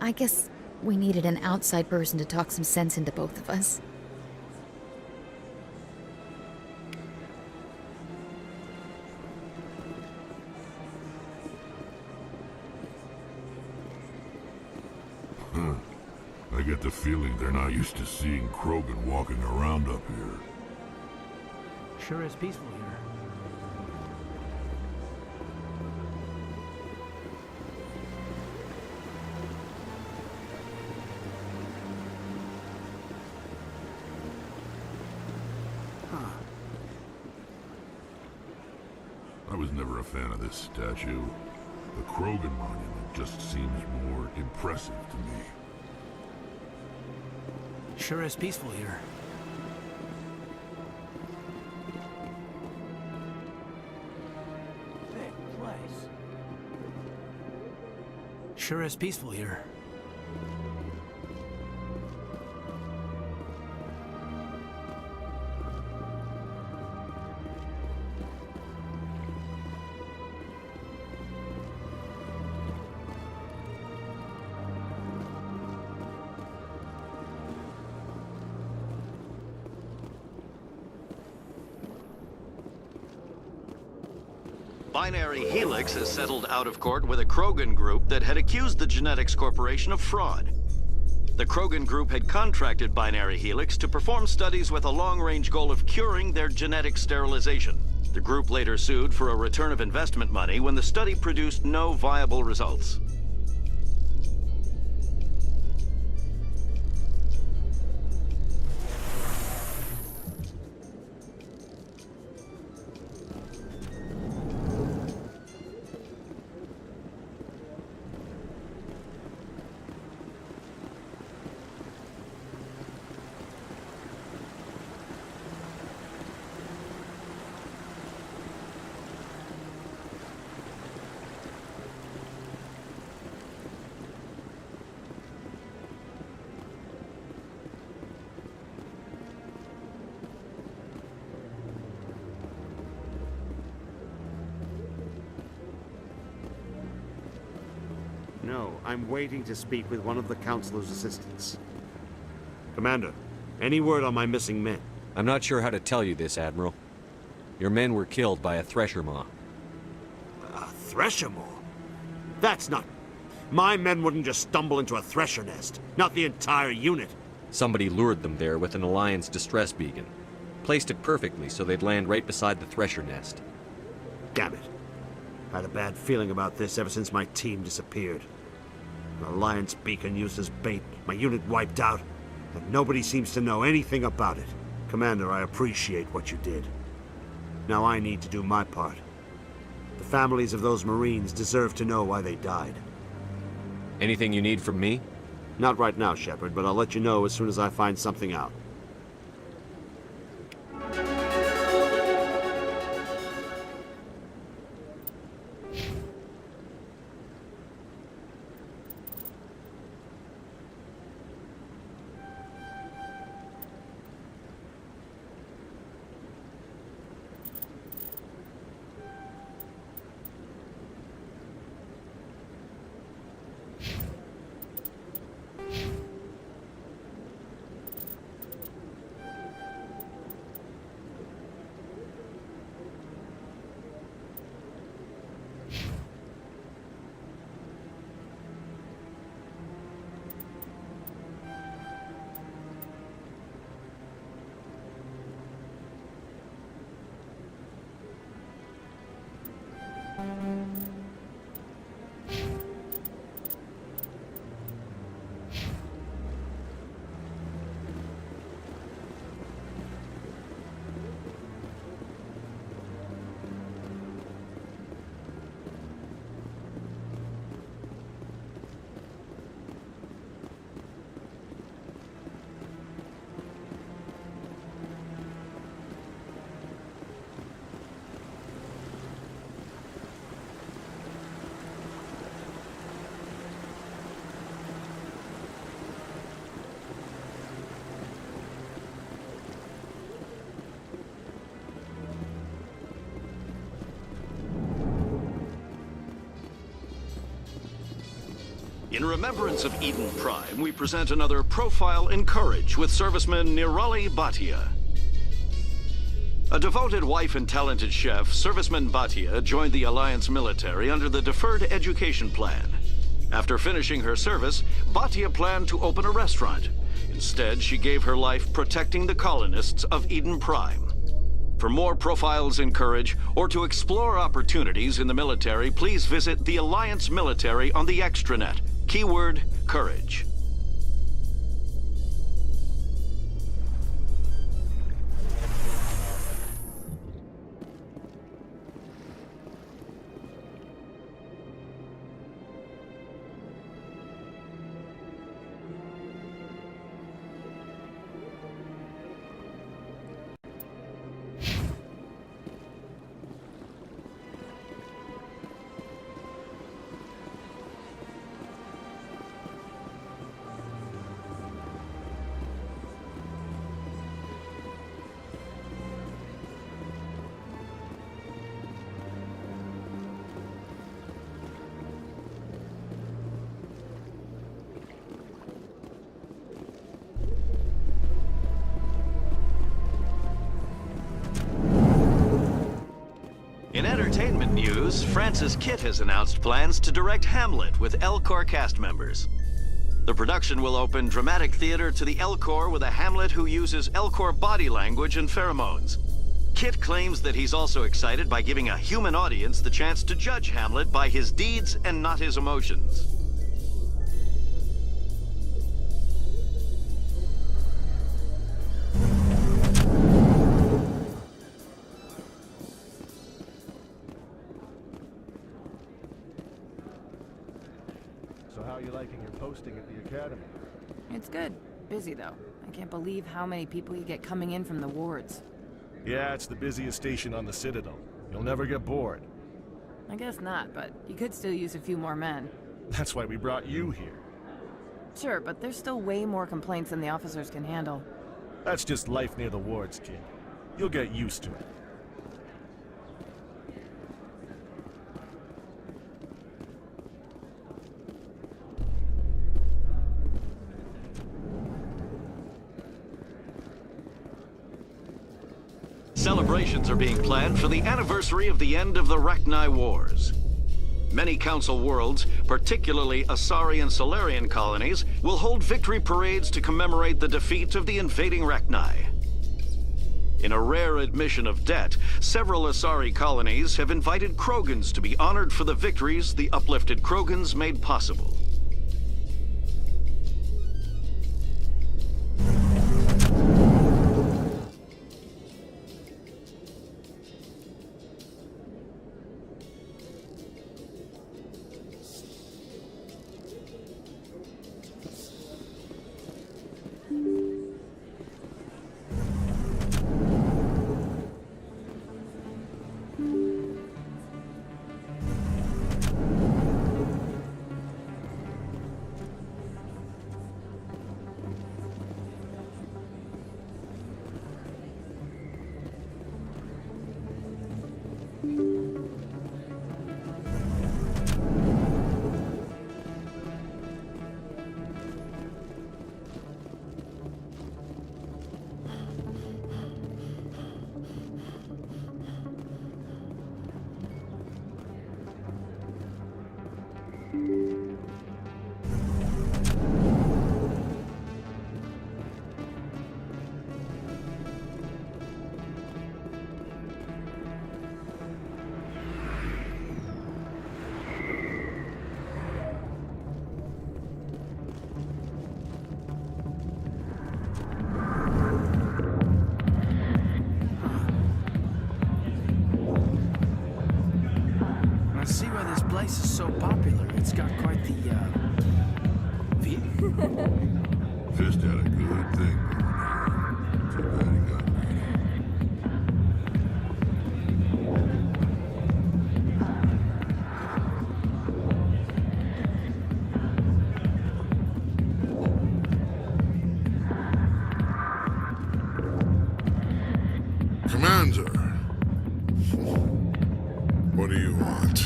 I guess we needed an outside person to talk some sense into both of us. I get the feeling they're not used to seeing Krogan walking around up here. Sure is peaceful here. I was never a fan of this statue. The Krogan monument just seems more impressive to me. Sure is peaceful here. Big place. Sure is peaceful here. Binary Helix has settled out of court with a Krogan group that had accused the Genetics Corporation of fraud. The Krogan group had contracted Binary Helix to perform studies with a long-range goal of curing their genetic sterilization. The group later sued for a return of investment money when the study produced no viable results. No, I'm waiting to speak with one of the Councilor's assistants. Commander, any word on my missing men? I'm not sure how to tell you this, Admiral. Your men were killed by a Thresher Maw. A Thresher Maw? That's not... My men wouldn't just stumble into a Thresher nest. Not the entire unit. Somebody lured them there with an Alliance distress beacon. Placed it perfectly so they'd land right beside the Thresher nest. Damn it. I had a bad feeling about this ever since my team disappeared. An Alliance beacon used as bait, my unit wiped out, and nobody seems to know anything about it. Commander, I appreciate what you did. Now I need to do my part. The families of those Marines deserve to know why they died. Anything you need from me? Not right now, Shepard, but I'll let you know as soon as I find something out. In remembrance of Eden Prime, we present another Profile in Courage with serviceman Nirali Bhatia. A devoted wife and talented chef, Serviceman Bhatia joined the Alliance military under the Deferred Education Plan. After finishing her service, Bhatia planned to open a restaurant. Instead, she gave her life protecting the colonists of Eden Prime. For more Profiles in Courage, or to explore opportunities in the military, please visit the Alliance Military on the extranet. Keyword, Courage. In entertainment news, Francis Kitt has announced plans to direct Hamlet with Elcor cast members. The production will open dramatic theater to the Elcor with a Hamlet who uses Elcor body language and pheromones. Kitt claims that he's also excited by giving a human audience the chance to judge Hamlet by his deeds and not his emotions. So how are you liking your posting at the academy? It's good. Busy, though. I can't believe how many people you get coming in from the wards. Yeah, it's the busiest station on the Citadel. You'll never get bored. I guess not, but you could still use a few more men. That's why we brought you here. Sure, but there's still way more complaints than the officers can handle. That's just life near the wards, kid. You'll get used to it. Celebrations are being planned for the anniversary of the end of the Rachni Wars. Many Council worlds, particularly Asari and Solarian colonies, will hold victory parades to commemorate the defeat of the invading Rachni. In a rare admission of debt, several Asari colonies have invited Krogans to be honored for the victories the uplifted Krogans made possible. place is so popular, it's got quite the, view. Fist had a good thing going here. Too bad he got Commander, what do you want?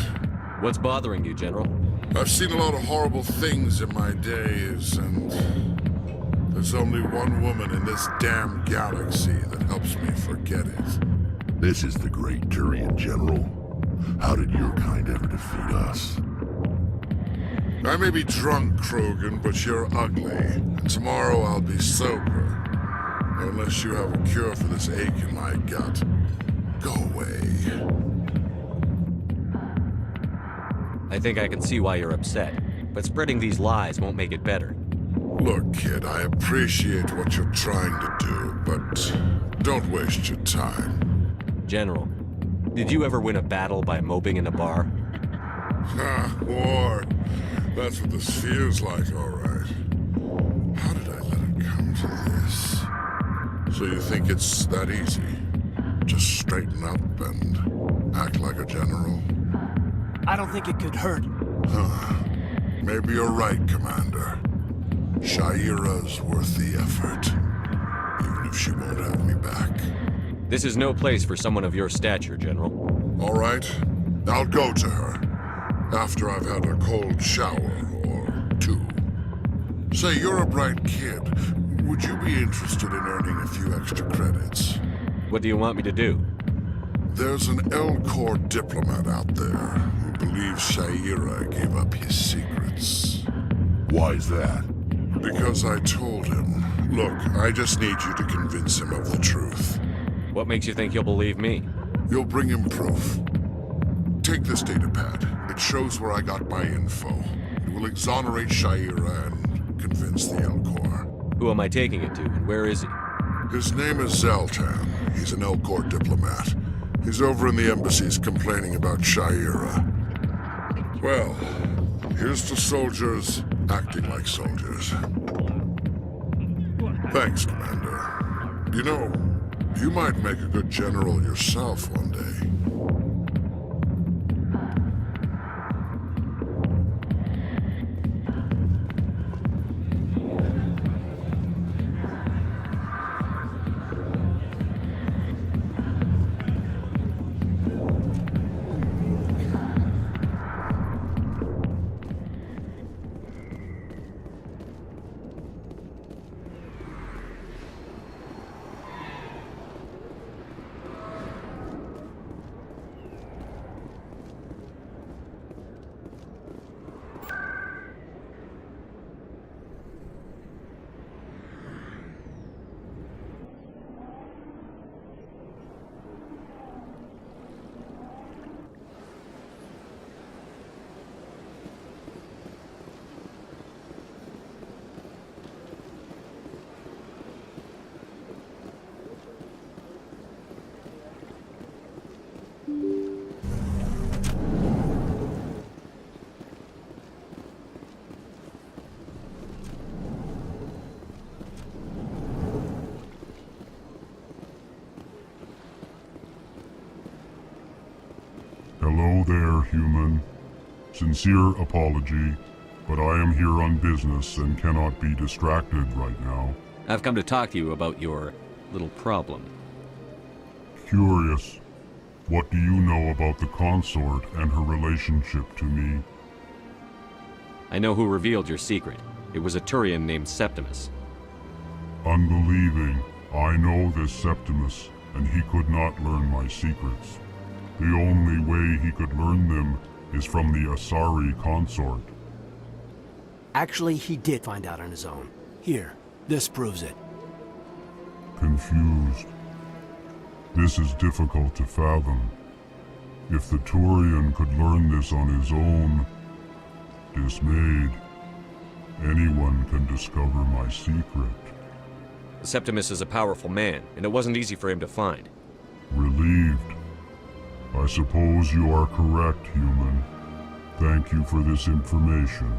What's bothering you, General? I've seen a lot of horrible things in my days, and there's only one woman in this damn galaxy that helps me forget it. This is the great Turian General. How did your kind ever defeat us? I may be drunk, Krogan, but you're ugly. And tomorrow I'll be sober. Unless you have a cure for this ache in my gut. Go away. I think I can see why you're upset, but spreading these lies won't make it better. Look, kid, I appreciate what you're trying to do, but don't waste your time. General, did you ever win a battle by moping in a bar? Ha, war. That's what this feels like, all right. How did I let it come to this? So you think it's that easy? Just straighten up and act like a general? I don't think it could hurt. Huh. Maybe you're right, Commander. Sha'ira's worth the effort. Even if she won't have me back. This is no place for someone of your stature, General. All right. I'll go to her. After I've had a cold shower or two. Say, you're a bright kid. Would you be interested in earning a few extra credits? What do you want me to do? There's an Elcor diplomat out there who believes Sha'ira gave up his secrets. Why's that? Because I told him. Look, I just need you to convince him of the truth. What makes you think he'll believe me? You'll bring him proof. Take this datapad. It shows where I got my info. It will exonerate Sha'ira and convince the Elcor. Who am I taking it to, and where is he? His name is Zaltan. He's an Elcor diplomat. He's over in the embassies complaining about Sha'ira. Well, here's to soldiers acting like soldiers. Thanks, Commander. You know, you might make a good general yourself one day. Hello there, human. Sincere apology, but I am here on business and cannot be distracted right now. I've come to talk to you about your little problem. Curious. What do you know about the consort and her relationship to me? I know who revealed your secret. It was a Turian named Septimus. Unbelieving. I know this Septimus, and he could not learn my secrets. The only way he could learn them is from the Asari consort. Actually, he did find out on his own. Here, this proves it. Confused. This is difficult to fathom. If the Turian could learn this on his own, dismayed, anyone can discover my secret. Septimus is a powerful man, and it wasn't easy for him to find. Relieved. I suppose you are correct, human. Thank you for this information.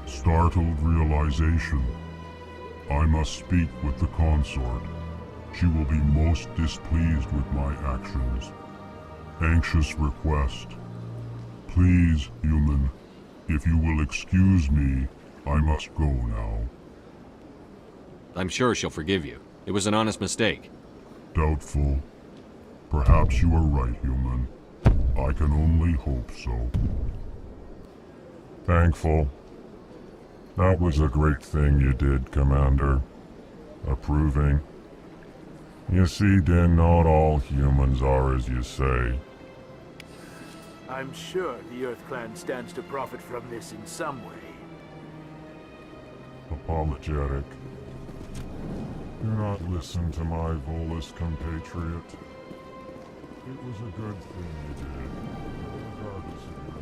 Startled realization. I must speak with the consort. She will be most displeased with my actions. Anxious request. Please, human, if you will excuse me, I must go now. I'm sure she'll forgive you. It was an honest mistake. Doubtful. Perhaps you are right, human. I can only hope so. Thankful. That was a great thing you did, Commander. Approving. You see, Din, not all humans are as you say. I'm sure the Earth Clan stands to profit from this in some way. Apologetic. Do not listen to my Volus compatriot. It was a good thing you did, regardless of your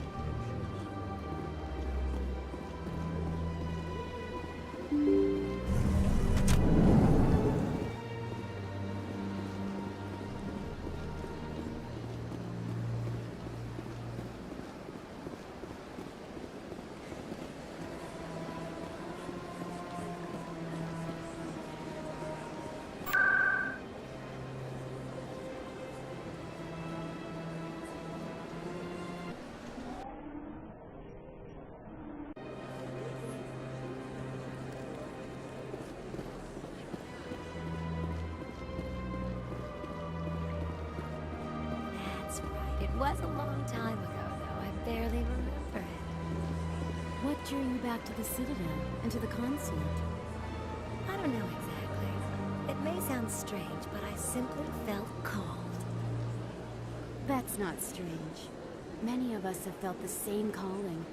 That's right. It was a long time ago, though. I barely remember it. What drew you back to the Citadel and to the consort? I don't know exactly. It may sound strange, but I simply felt called. That's not strange. Many of us have felt the same calling,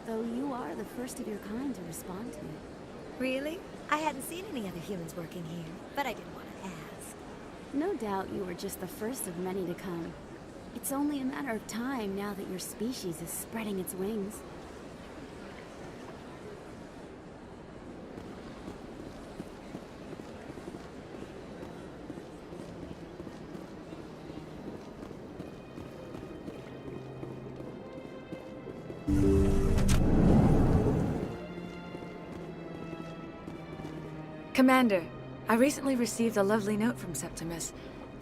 though you are the first of your kind to respond to it. Really? I hadn't seen any other humans working here, but I didn't want to ask. No doubt you were just the first of many to come. It's only a matter of time now that your species is spreading its wings. Commander, I recently received a lovely note from Septimus.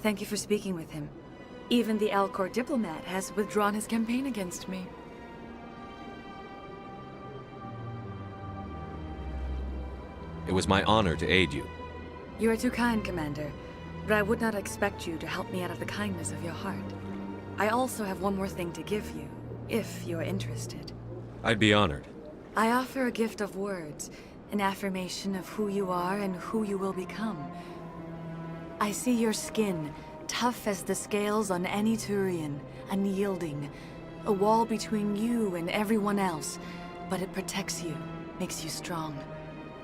Thank you for speaking with him. Even the Alcor diplomat has withdrawn his campaign against me. It was my honor to aid you. You are too kind, Commander, but I would not expect you to help me out of the kindness of your heart. I also have one more thing to give you, if you are interested. I'd be honored. I offer a gift of words, an affirmation of who you are and who you will become. I see your skin, tough as the scales on any Turian, unyielding, a wall between you and everyone else, but it protects you, makes you strong.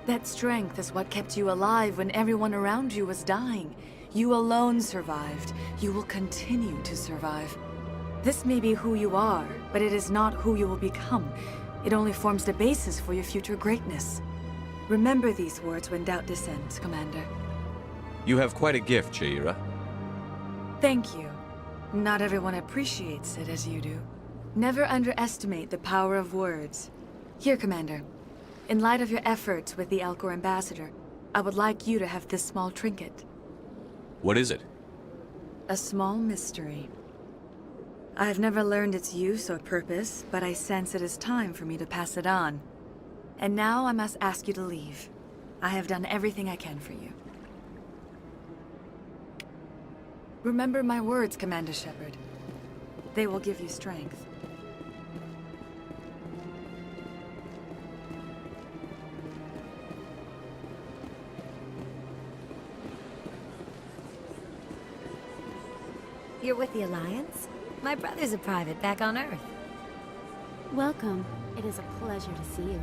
That strength is what kept you alive when everyone around you was dying. You alone survived. You will continue to survive. This may be who you are, but it is not who you will become. It only forms the basis for your future greatness. Remember these words when doubt descends, Commander. You have quite a gift, Sha'ira. Thank you. Not everyone appreciates it as you do. Never underestimate the power of words. Here, Commander. In light of your efforts with the Alcor ambassador, I would like you to have this small trinket. What is it? A small mystery. I have never learned its use or purpose, but I sense it is time for me to pass it on. And now I must ask you to leave. I have done everything I can for you. Remember my words, Commander Shepard. They will give you strength. You're with the Alliance? My brother's a private back on Earth. Welcome. It is a pleasure to see you.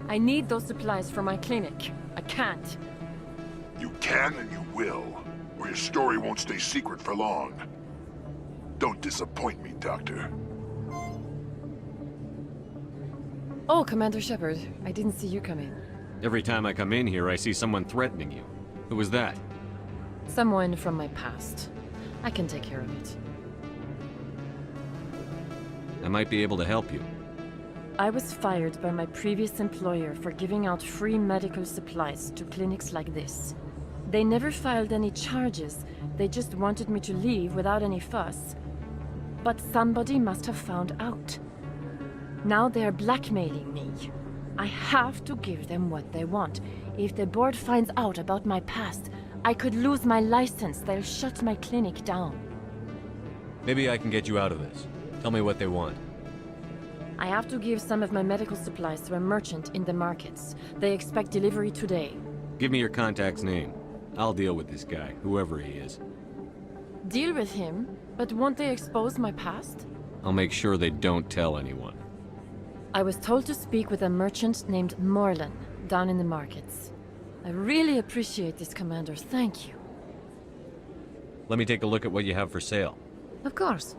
I need those supplies for my clinic. I can't. You can and you will, or your story won't stay secret for long. Don't disappoint me, Doctor. Oh, Commander Shepard. I didn't see you come in. Every time I come in here, I see someone threatening you. Who was that? Someone from my past. I can take care of it. I might be able to help you. I was fired by my previous employer for giving out free medical supplies to clinics like this. They never filed any charges. They just wanted me to leave without any fuss. But somebody must have found out. Now they're blackmailing me. I have to give them what they want. If the board finds out about my past, I could lose my license. They'll shut my clinic down. Maybe I can get you out of this. Tell me what they want. I have to give some of my medical supplies to a merchant in the markets. They expect delivery today. Give me your contact's name. I'll deal with this guy, whoever he is. Deal with him? But won't they expose my past? I'll make sure they don't tell anyone. I was told to speak with a merchant named Morlan, down in the markets. I really appreciate this, Commander. Thank you. Let me take a look at what you have for sale. Of course.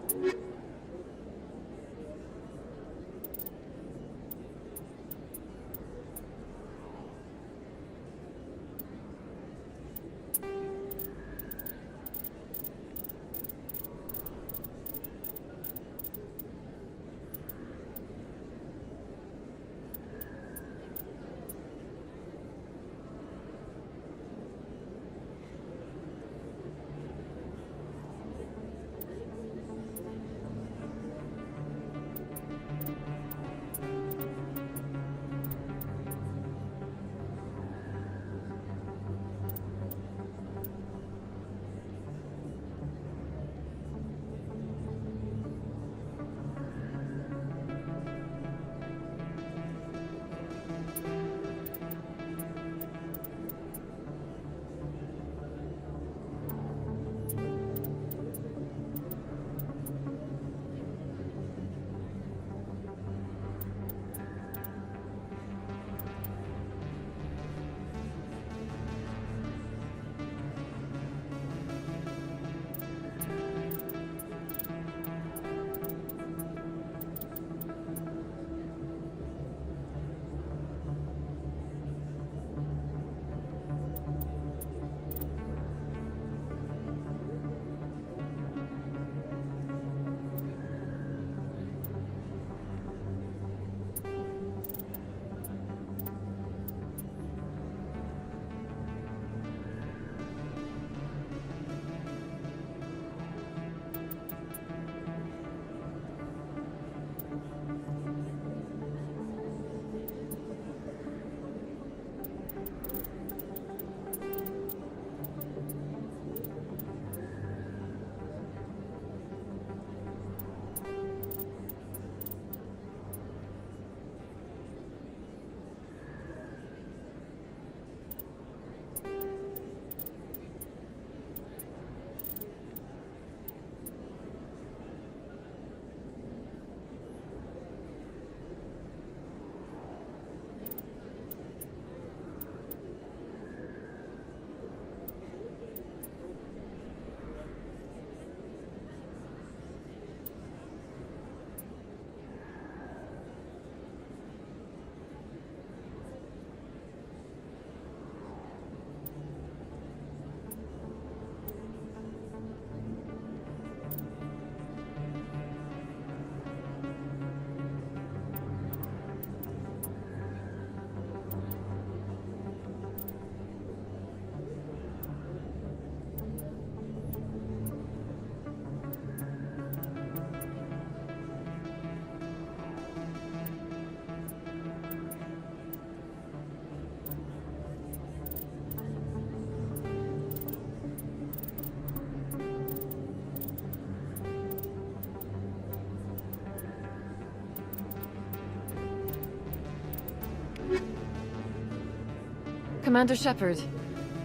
Commander Shepard,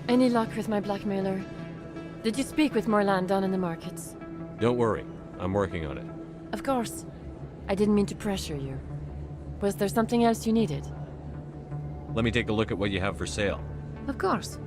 any luck with my blackmailer? Did you speak with Morlan down in the markets? Don't worry. I'm working on it. Of course. I didn't mean to pressure you. Was there something else you needed? Let me take a look at what you have for sale. Of course.